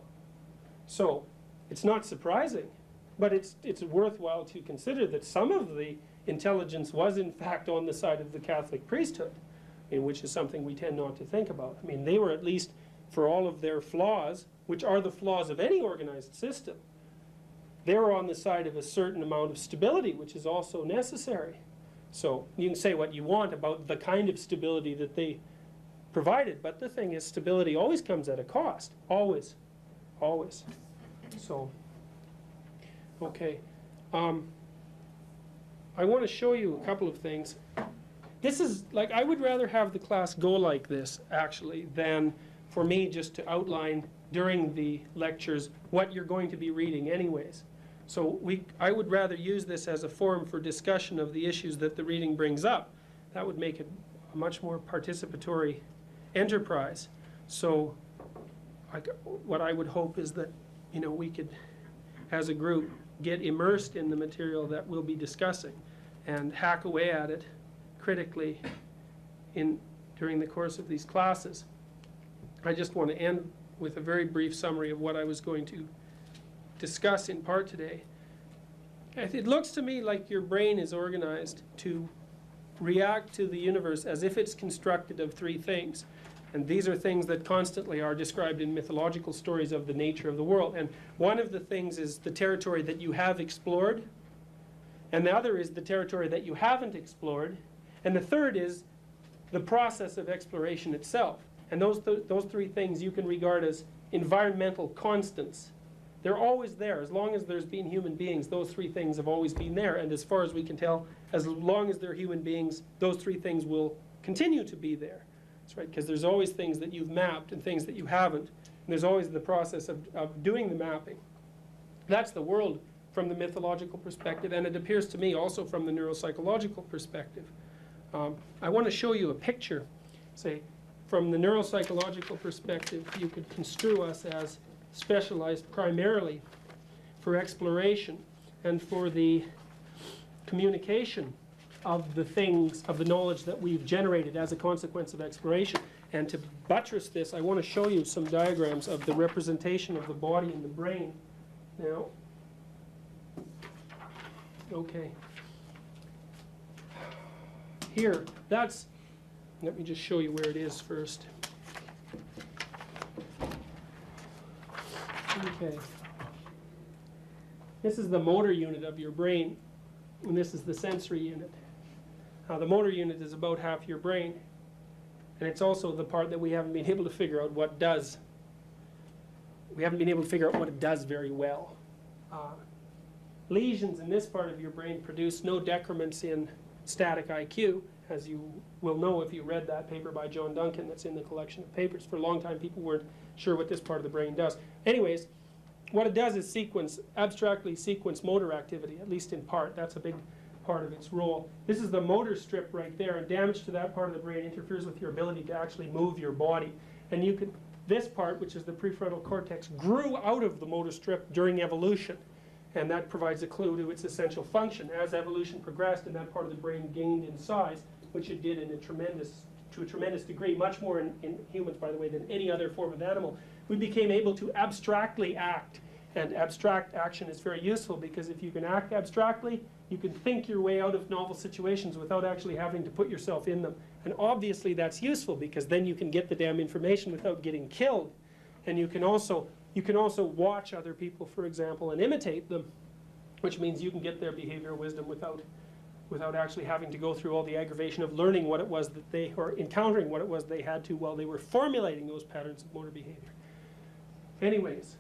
So it's not surprising, but it's worthwhile to consider that some of the intelligence was in fact on the side of the Catholic priesthood, which is something we tend not to think about. I mean, they were, at least for all of their flaws, which are the flaws of any organized system, they're on the side of a certain amount of stability, which is also necessary. So you can say what you want about the kind of stability that they provided, but the thing is, stability always comes at a cost. Always. Always. So, okay. I want to show you a couple of things. This is, like, I would rather have the class go like this, actually, than for me just to outline during the lectures what you're going to be reading anyways. So I would rather use this as a forum for discussion of the issues that the reading brings up. That would make it a much more participatory enterprise. So what I would hope is that, we could, as a group, get immersed in the material that we'll be discussing and hack away at it critically during the course of these classes. I just want to end with a very brief summary of what I was going to discuss in part today. It looks to me like your brain is organized to react to the universe as if it's constructed of three things. And these are things that constantly are described in mythological stories of the nature of the world. And one of the things is the territory that you have explored, and the other is the territory that you haven't explored, and the third is the process of exploration itself. And those three things you can regard as environmental constants. They're always there. As long as there's been human beings, those three things have always been there. And as far as we can tell, as long as there are human beings, those three things will continue to be there. That's right, because there's always things that you've mapped and things that you haven't. And there's always the process of doing the mapping. That's the world from the mythological perspective, and it appears to me also from the neuropsychological perspective. I want to show you a picture. Say, from the neuropsychological perspective, you could construe us as specialized primarily for exploration and for the communication of the things, of the knowledge that we've generated as a consequence of exploration. And to buttress this, I want to show you some diagrams of the representation of the body and the brain. Now, okay. Here, let me just show you where it is first. Okay. This is the motor unit of your brain, and this is the sensory unit. Now, the motor unit is about half your brain, and it's also the part that we haven't been able to figure out what does. We haven't been able to figure out what it does very well. Lesions in this part of your brain produce no decrements in static IQ, as you will know if you read that paper by John Duncan that's in the collection of papers. For a long time, people weren't sure what this part of the brain does. Anyways, what it does is abstractly sequence motor activity, at least in part. That's a big part of its role. This is the motor strip right there, and damage to that part of the brain interferes with your ability to actually move your body. And this part, which is the prefrontal cortex, grew out of the motor strip during evolution. And that provides a clue to its essential function. As evolution progressed and that part of the brain gained in size, which it did to a tremendous degree, much more in humans, by the way, than any other form of animal, we became able to abstractly act. And abstract action is very useful because if you can act abstractly, you can think your way out of novel situations without actually having to put yourself in them. And obviously that's useful because then you can get the damn information without getting killed. And you can also watch other people, for example, and imitate them, which means you can get their behavioral wisdom without actually having to go through all the aggravation of learning what it was that they, or encountering what it was they had to while they were formulating those patterns of motor behavior. Anyways,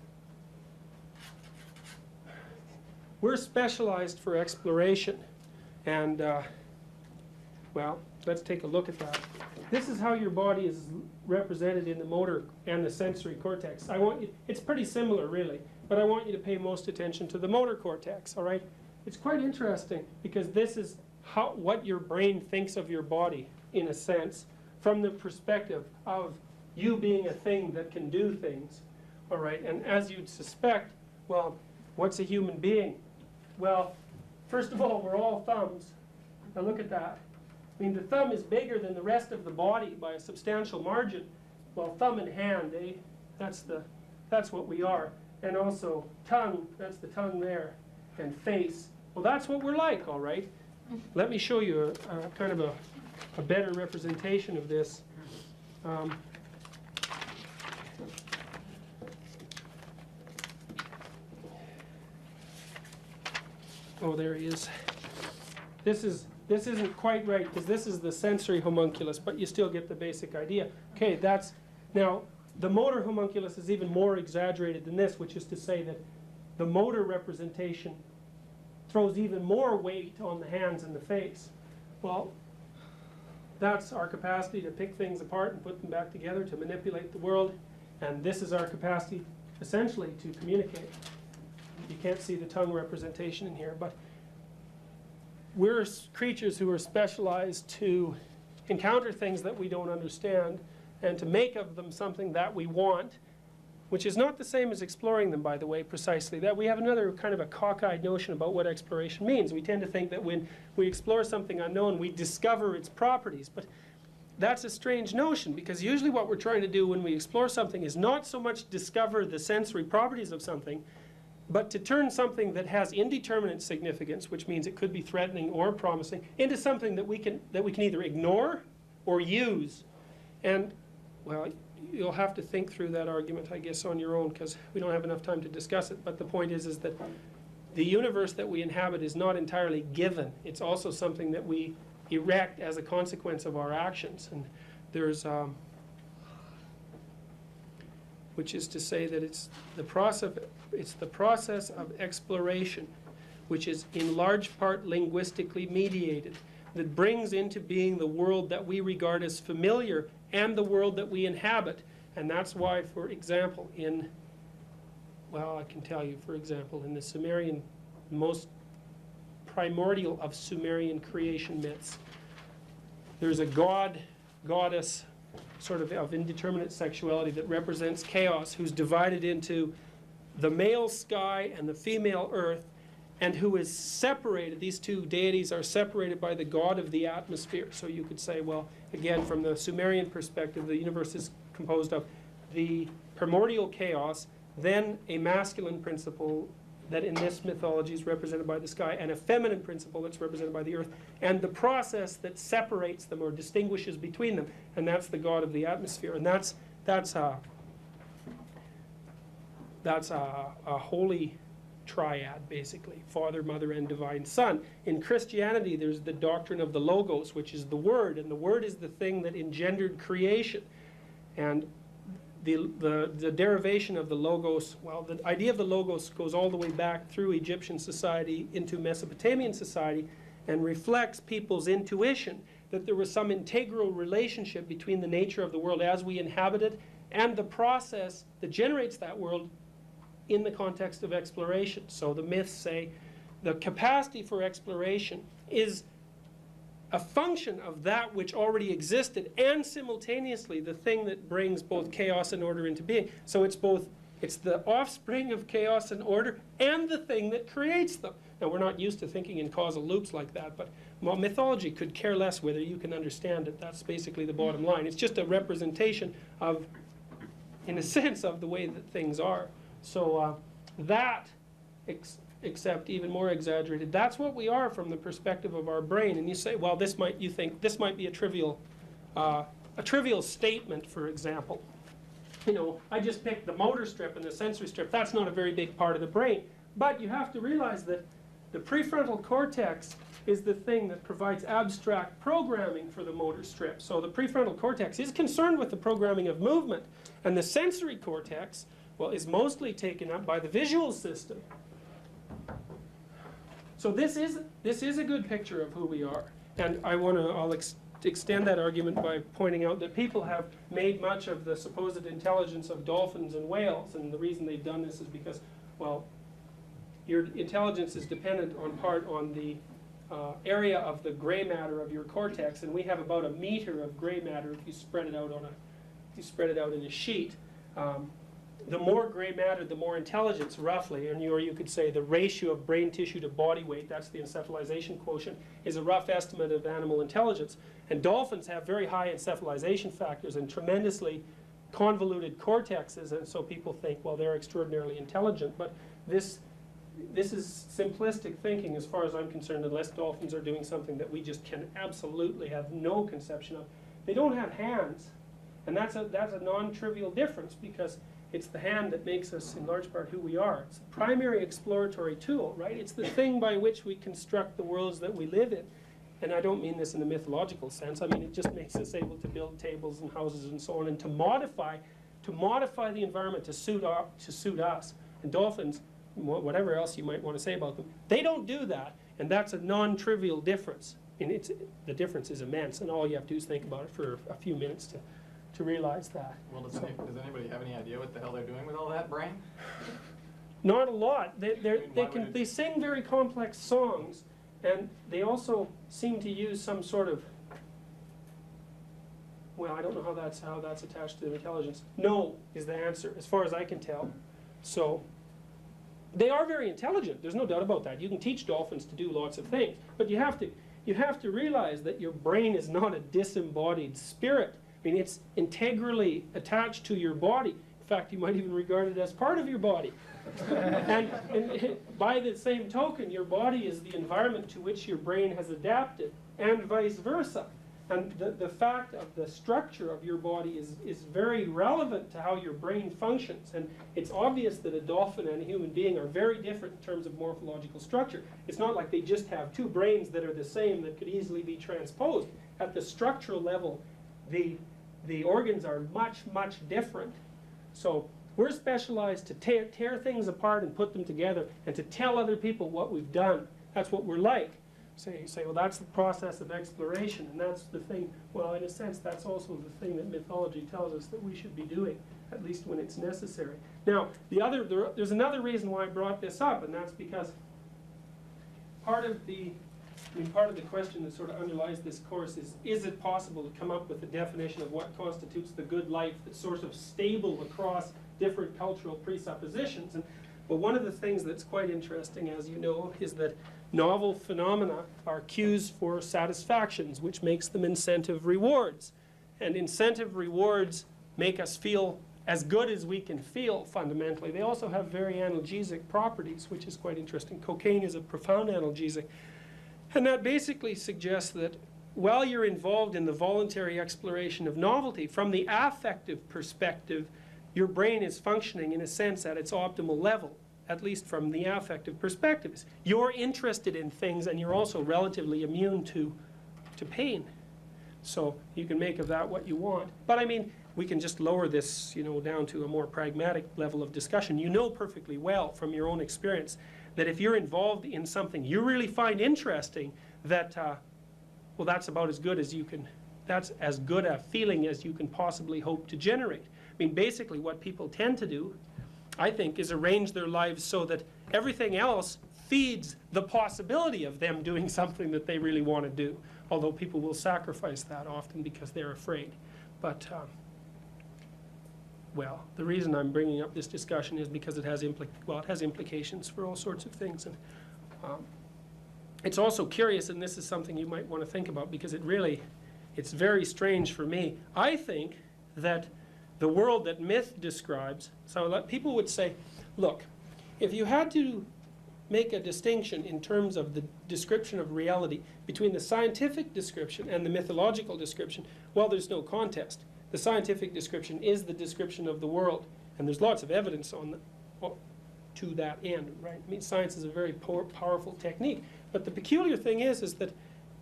we're specialized for exploration. And, well, let's take a look at that. This is how your body is represented in the motor and the sensory cortex. It's pretty similar, really, but I want you to pay most attention to the motor cortex, all right? It's quite interesting because this is what your brain thinks of your body, in a sense, from the perspective of you being a thing that can do things, all right? And as you'd suspect, well, what's a human being? Well, first of all, we're all thumbs. Now look at that. I mean, the thumb is bigger than the rest of the body by a substantial margin. Well, thumb and hand, eh? That's what we are. And also tongue, that's the tongue there. And face, well, that's what we're like, all right? Let me show you a kind of a better representation of this. Oh, there he is. This isn't quite right because this is the sensory homunculus, but you still get the basic idea. Okay, now the motor homunculus is even more exaggerated than this, which is to say that the motor representation throws even more weight on the hands and the face. Well, that's our capacity to pick things apart and put them back together, to manipulate the world, and this is our capacity essentially to communicate. You can't see the tongue representation in here, but we're creatures who are specialized to encounter things that we don't understand and to make of them something that we want, which is not the same as exploring them, by the way, precisely. That we have another kind of a cockeyed notion about what exploration means. We tend to think that when we explore something unknown, we discover its properties. But that's a strange notion, because usually what we're trying to do when we explore something is not so much discover the sensory properties of something, but to turn something that has indeterminate significance, which means it could be threatening or promising, into something that we can either ignore or use. And, well, you'll have to think through that argument, I guess, on your own, because we don't have enough time to discuss it. But the point is that the universe that we inhabit is not entirely given. It's also something that we erect as a consequence of our actions. And there's, which is to say that it's the process of exploration, which is in large part linguistically mediated, that brings into being the world that we regard as familiar and the world that we inhabit. And that's why, for example, I can tell you, for example, in the Sumerian, most primordial of Sumerian creation myths, there's a goddess, sort of indeterminate sexuality that represents chaos, who's divided into the male sky and the female earth, and who is separated. These two deities are separated by the god of the atmosphere. So you could say, well, again, from the Sumerian perspective, the universe is composed of the primordial chaos, then a masculine principle that in this mythology is represented by the sky, and a feminine principle that's represented by the earth, and the process that separates them or distinguishes between them, and that's the god of the atmosphere. And that's a holy triad, basically: Father, Mother, and Divine Son. In Christianity, there's the doctrine of the Logos, which is the Word, and the Word is the thing that engendered creation. And the derivation of the Logos, well, the idea of the Logos goes all the way back through Egyptian society into Mesopotamian society and reflects people's intuition that there was some integral relationship between the nature of the world as we inhabit it and the process that generates that world in the context of exploration. So the myths say the capacity for exploration is a function of that which already existed, and simultaneously the thing that brings both chaos and order into being. So it's the offspring of chaos and order and the thing that creates them. Now, we're not used to thinking in causal loops like that, but mythology could care less whether you can understand it. That's basically the bottom line. It's just a representation of, in a sense, of the way that things are. So except even more exaggerated, that's what we are from the perspective of our brain. And you say, well, you think this might be a trivial statement, for example. You know, I just picked the motor strip and the sensory strip. That's not a very big part of the brain. But you have to realize that the prefrontal cortex is the thing that provides abstract programming for the motor strip. So the prefrontal cortex is concerned with the programming of movement. And the sensory cortex, well, is mostly taken up by the visual system. So this is a good picture of who we are. And I'll extend that argument by pointing out that people have made much of the supposed intelligence of dolphins and whales, and the reason they've done this is because, well, your intelligence is dependent on the area of the gray matter of your cortex, and we have about a meter of gray matter if you spread it out in a sheet. The more gray matter, the more intelligence, roughly, or you could say the ratio of brain tissue to body weight, that's the encephalization quotient, is a rough estimate of animal intelligence. And dolphins have very high encephalization factors and tremendously convoluted cortexes, and so people think, well, they're extraordinarily intelligent. But this is simplistic thinking as far as I'm concerned, unless dolphins are doing something that we just can absolutely have no conception of. They don't have hands, and that's a non-trivial difference, because it's the hand that makes us, in large part, who we are. It's the primary exploratory tool, right? It's the thing by which we construct the worlds that we live in. And I don't mean this in a mythological sense. I mean, it just makes us able to build tables and houses and so on, and to modify the environment to suit us. And dolphins, whatever else you might want to say about them, they don't do that, and that's a non-trivial difference. And the difference is immense, and all you have to do is think about it for a few minutes to realize that. Well, does anybody have any idea what the hell they're doing with all that brain? Not a lot. They sing very complex songs, and they also seem to use some sort of, well, I don't know how that's attached to their intelligence. No is the answer, as far as I can tell. So they are very intelligent. There's no doubt about that. You can teach dolphins to do lots of things, but you have to realize that your brain is not a disembodied spirit. I mean, it's integrally attached to your body. In fact, you might even regard it as part of your body. and by the same token, your body is the environment to which your brain has adapted, and vice versa. And the fact of the structure of your body is very relevant to how your brain functions. And it's obvious that a dolphin and a human being are very different in terms of morphological structure. It's not like they just have two brains that are the same that could easily be transposed. At the structural level, the organs are much, much different. So we're specialized to tear things apart and put them together, and to tell other people what we've done. That's what we're like. So you say, well, that's the process of exploration, and that's the thing. Well, in a sense, that's also the thing that mythology tells us that we should be doing, at least when it's necessary. Now, there's another reason why I brought this up, and that's because part of the question that sort of underlies this course is it possible to come up with a definition of what constitutes the good life that's sort of stable across different cultural presuppositions? And well, one of the things that's quite interesting, as you know, is that novel phenomena are cues for satisfactions, which makes them incentive rewards. And incentive rewards make us feel as good as we can feel, fundamentally. They also have very analgesic properties, which is quite interesting. Cocaine is a profound analgesic. And that basically suggests that while you're involved in the voluntary exploration of novelty, from the affective perspective, your brain is functioning, in a sense, at its optimal level, at least from the affective perspectives. You're interested in things, and you're also relatively immune to pain. So you can make of that what you want. But I mean, we can just lower this, down to a more pragmatic level of discussion. You know perfectly well from your own experience that if you're involved in something you really find interesting, that, well, that's about as good as you can, that's as good a feeling as you can possibly hope to generate. I mean, basically what people tend to do, I think, is arrange their lives so that everything else feeds the possibility of them doing something that they really want to do, although people will sacrifice that often because they're afraid. But, well, the reason I'm bringing up this discussion is because it has implications for all sorts of things. And it's also curious, and this is something you might want to think about, because it's very strange for me. I think that the world that myth describes, so people would say, look, if you had to make a distinction in terms of the description of reality between the scientific description and the mythological description, well, there's no contest. The scientific description is the description of the world, and there's lots of evidence to that end, right? I mean, science is a very powerful technique. But the peculiar thing is that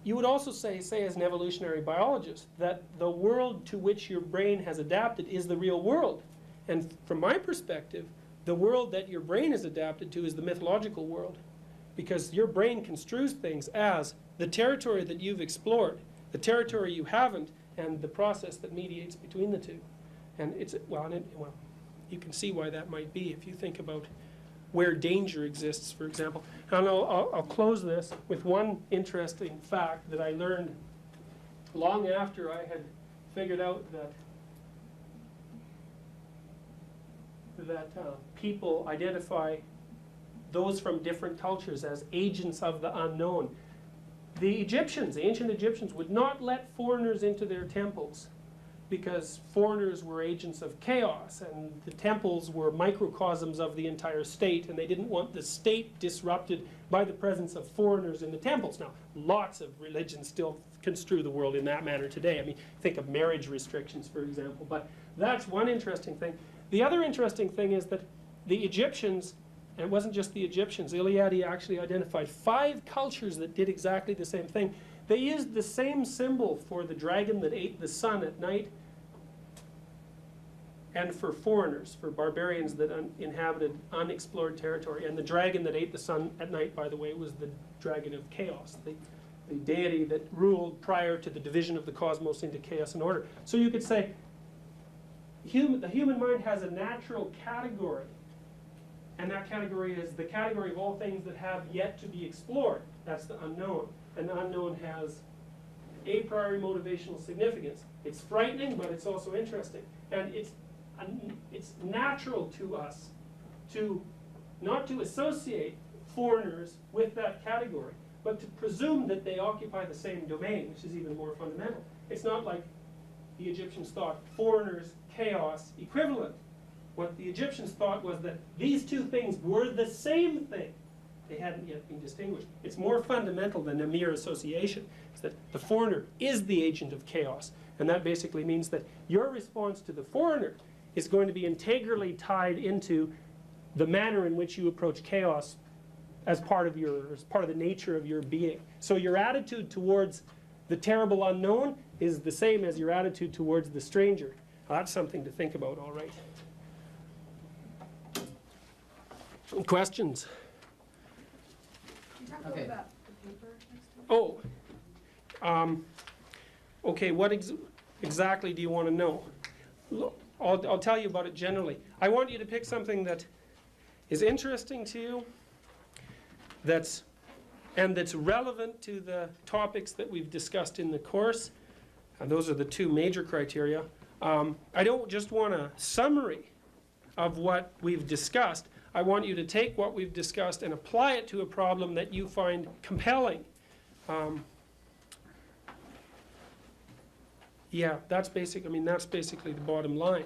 you would also say as an evolutionary biologist, that the world to which your brain has adapted is the real world. And from my perspective, the world that your brain is adapted to is the mythological world. because your brain construes things as the territory that you've explored, the territory you haven't, and the process that mediates between the two. And it's, well, you can see why that might be if you think about where danger exists, for example. And I'll close this with one interesting fact that I learned long after I had figured out that people identify those from different cultures as agents of the unknown. The Egyptians, the ancient Egyptians, would not let foreigners into their temples because foreigners were agents of chaos, and the temples were microcosms of the entire state, and they didn't want the state disrupted by the presence of foreigners in the temples. Now, lots of religions still construe the world in that manner today. I mean, think of marriage restrictions, for example, but that's one interesting thing. The other interesting thing is that the Egyptians, and it wasn't just the Egyptians, Eliade actually identified 5 cultures that did exactly the same thing. They used the same symbol for the dragon that ate the sun at night, and for foreigners, for barbarians that inhabited unexplored territory. And the dragon that ate the sun at night, by the way, was the dragon of chaos, the deity that ruled prior to the division of the cosmos into chaos and order. So you could say the human mind has a natural category, and that category is the category of all things that have yet to be explored. That's the unknown. And the unknown has a priori motivational significance. It's frightening, but it's also interesting. And it's natural to us to not to associate foreigners with that category, but to presume that they occupy the same domain, which is even more fundamental. It's not like the Egyptians thought foreigners, chaos, equivalent. What the Egyptians thought was that these two things were the same thing. They hadn't yet been distinguished. It's more fundamental than a mere association. It's that the foreigner is the agent of chaos. And that basically means that your response to the foreigner is going to be integrally tied into the manner in which you approach chaos as part of the nature of your being. So your attitude towards the terrible unknown is the same as your attitude towards the stranger. Well, that's something to think about, all right. Questions? Can you talk a Okay. little about the paper next to it? Okay, what exactly do you want to know? Look, I'll tell you about it generally. I want you to pick something that is interesting to you, that's relevant to the topics that we've discussed in the course. And those are the 2 major criteria. I don't just want a summary of what we've discussed. I want you to take what we've discussed and apply it to a problem that you find compelling. Yeah, that's basically the bottom line.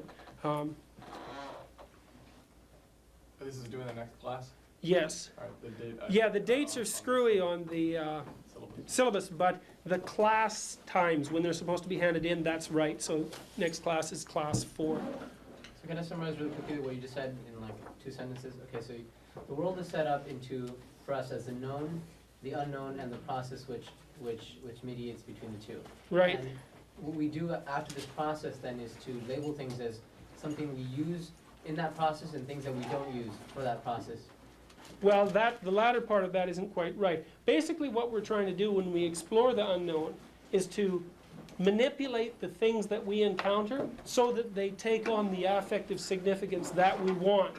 This is due in the next class? Yes. All right, the date. Yeah, the dates are screwy on the syllabus, but the class times when they're supposed to be handed in, that's right. So next class is class 4. So can I summarize really quickly what you just said in like 2 sentences? Okay, so the world is set up for us as the known, the unknown, and the process which mediates between the 2. Right. And what we do after this process then is to label things as something we use in that process and things that we don't use for that process. Well, the latter part of that isn't quite right. Basically what we're trying to do when we explore the unknown is to manipulate the things that we encounter so that they take on the affective significance that we want.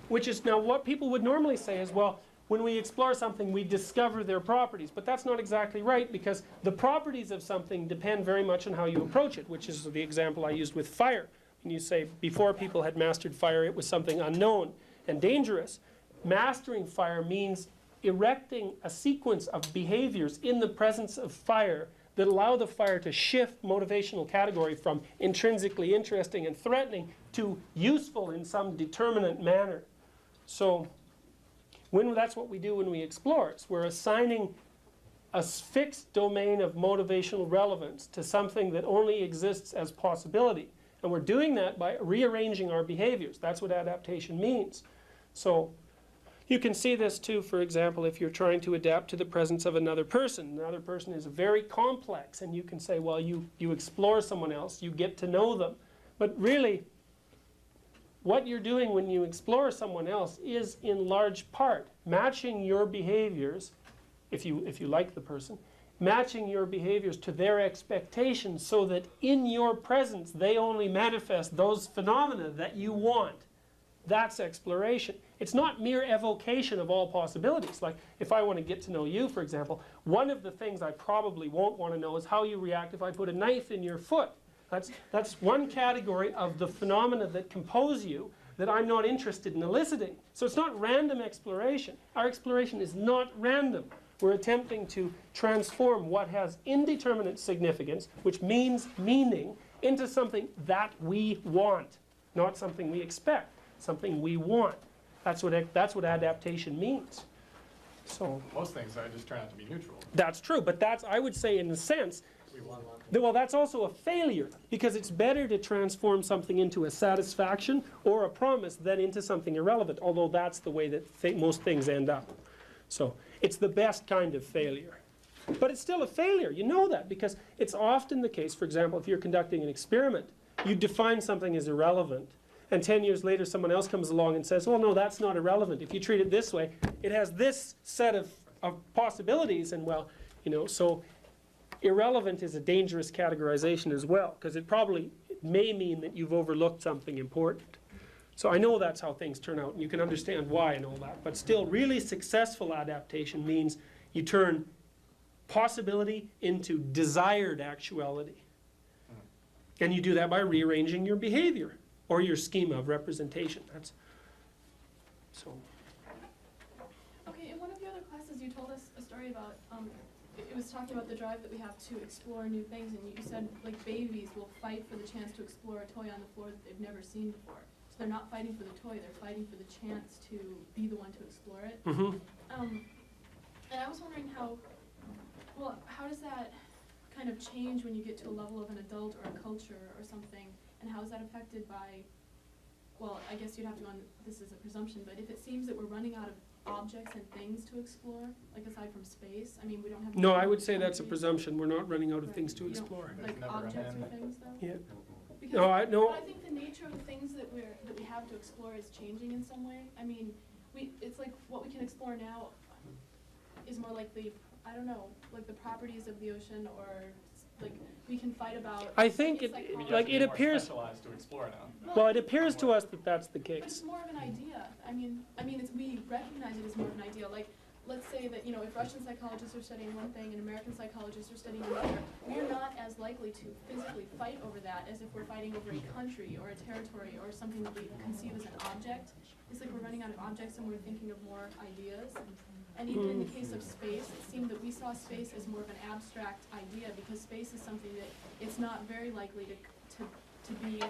Which is now what people would normally say is, well, when we explore something, we discover their properties. But that's not exactly right, because the properties of something depend very much on how you approach it, which is the example I used with fire. And you say, before people had mastered fire, it was something unknown and dangerous. Mastering fire means erecting a sequence of behaviors in the presence of fire that allow the fire to shift motivational category from intrinsically interesting and threatening to useful in some determinate manner. So that's what we do when we explore. We're assigning a fixed domain of motivational relevance to something that only exists as possibility. And we're doing that by rearranging our behaviors. That's what adaptation means. So you can see this too, for example, if you're trying to adapt to the presence of another person. Another person is very complex, and you can say, well, you explore someone else, you get to know them. But really, what you're doing when you explore someone else is in large part matching your behaviors, if you like the person, matching your behaviors to their expectations so that in your presence they only manifest those phenomena that you want. That's exploration. It's not mere evocation of all possibilities. Like if I want to get to know you, for example, one of the things I probably won't want to know is how you react if I put a knife in your foot. That's one category of the phenomena that compose you that I'm not interested in eliciting. So it's not random exploration. Our exploration is not random. We're attempting to transform what has indeterminate significance, which means meaning, into something that we want, not something we expect, something we want. That's what adaptation means. So Most things just turn out to be neutral. that's true, but that's, I would say, in a sense, well, that's also a failure, because it's better to transform something into a satisfaction or a promise than into something irrelevant, although that's the way that most things end up. So it's the best kind of failure. But it's still a failure, you know that, because it's often the case, for example, if you're conducting an experiment, you define something as irrelevant, and 10 years later someone else comes along and says, well, no, that's not irrelevant. If you treat it this way, it has this set of possibilities, and well, so irrelevant is a dangerous categorization as well, because it may mean that you've overlooked something important. So I know that's how things turn out, and you can understand why and all that, but still, really successful adaptation means you turn possibility into desired actuality. And you do that by rearranging your behavior or your schema of representation. That's so. Okay, in one of the other classes, you told us a story about, it was talking about the drive that we have to explore new things, and you said, like, babies will fight for the chance to explore a toy on the floor that they've never seen before. So they're not fighting for the toy, they're fighting for the chance to be the one to explore it. Mm-hmm. And I was wondering how does that kind of change when you get to a level of an adult or a culture or something, and how is that affected by, well, I guess you'd have to go on, this is a presumption, but if it seems that we're running out of objects and things to explore, like aside from space, I mean, we don't have. No, I would say that's a presumption. We're not running out of things to You don't- explore. Like Never objects or end. things though? Yeah. Because, No, but I think the nature of the things that we have to explore is changing in some way. I mean, it's like what we can explore now is more like I don't know, like the properties of the ocean, or like we can fight about. I think it's it- I mean, like you it have to be more appears- specialized to explore now. Well, it appears to us that that's the But it's case. more of an idea. I mean, we recognize it as more of an idea. Like, let's say that, if Russian psychologists are studying one thing and American psychologists are studying another, we're not as likely to physically fight over that as if we're fighting over a country or a territory or something that we conceive as an object. It's like we're running out of objects and we're thinking of more ideas. And even in the case of space, it seemed that we saw space as more of an abstract idea, because space is something that it's not very likely to be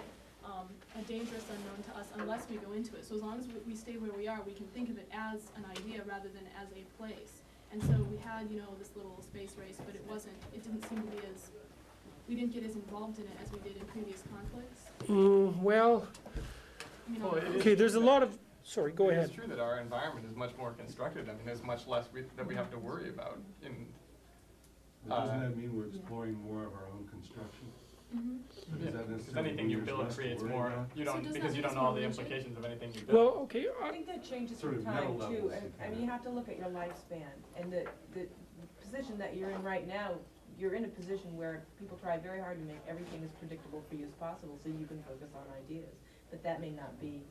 a dangerous unknown to us unless we go into it. So as long as we stay where we are, we can think of it as an idea rather than as a place. And so we had, this little space race, but it didn't seem to be we didn't get as involved in it as we did in previous conflicts. Well, Well, it is okay, there's a true lot that- of, sorry, go ahead. It's true that our environment is much more constructed. I mean, there's much less that we have to worry about in. But doesn't that mean we're exploring more of our own construction? Mm-hmm. Or does that Because necessarily anything mean you there's build less to creates worry more, about? you So don't, does because that you make don't us know all more the rigid? implications of anything you build. Well, okay, I think that changes Sort through of time mental too, levels and, you I mean, kinda- you have to look at your lifespan, and the position that you're in right now, you're in a position where people try very hard to make everything as predictable for you as possible, so you can focus on ideas, but that may not be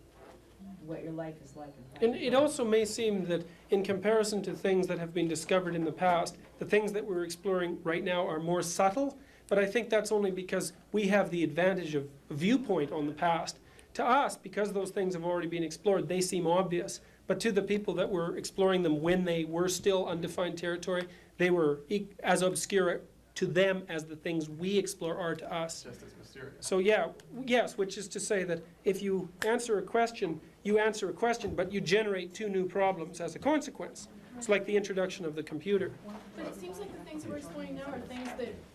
what your life is like in fact. and it also may seem that in comparison to things that have been discovered in the past, the things that we're exploring right now are more subtle, but I think that's only because we have the advantage of viewpoint on the past. To us, because those things have already been explored, they seem obvious, but to the people that were exploring them when they were still undefined territory, they were as obscure to them as the things we explore are to us. Just as mysterious. So yes, which is to say that if you answer a question, but you generate two new problems as a consequence. It's like the introduction of the computer. But it seems like the things we're exploring now are things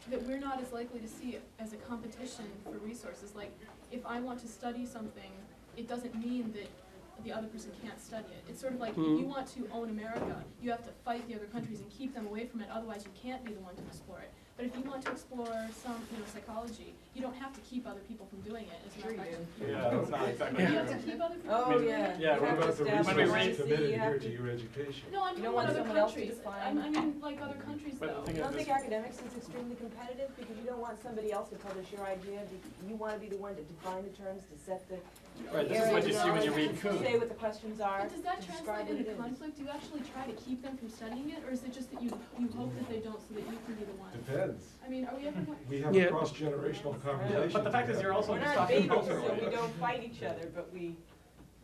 that we're not as likely to see as a competition for resources. Like, if I want to study something, it doesn't mean that the other person can't study it. It's sort of like, if you want to own America, you have to fight the other countries and keep them away from it, otherwise you can't be the one to explore it. But if you want to explore some, psychology, you don't have to keep other people from doing it. As a matter of fact, Yeah, that's not exactly. you have to keep other people Oh, from doing yeah. it. Yeah, You what have about to the establish research privacy, committed you have here to- to your education. No, I'm You talking don't about want other someone else to countries. define- I mean, like other countries But the though. thing You is, don't think this- academics is extremely competitive, because you don't want somebody else to publish your idea, you wanna be the one to define the terms, to set the Right, this is what you see when you read to code. say what the questions are, But does that to describe translate what into it is. conflict? Do you actually try to keep them from studying it, or is it just that you hope that they don't so that you can be the one? Depends. I mean, are we ever going? We have Yeah. a cross-generational conversation. But the fact is, you're also We're just not talking babies, culturally. so we don't fight each other, but we,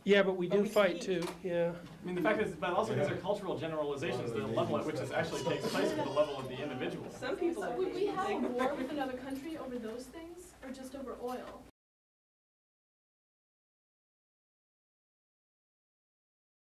Yeah, but we But do we fight keep- too, yeah. I mean, the fact is, but also these are cultural generalizations, the level at which this actually takes place is the level of the individual. some people So are. would we have a being- war with another country over those things, or just over oil?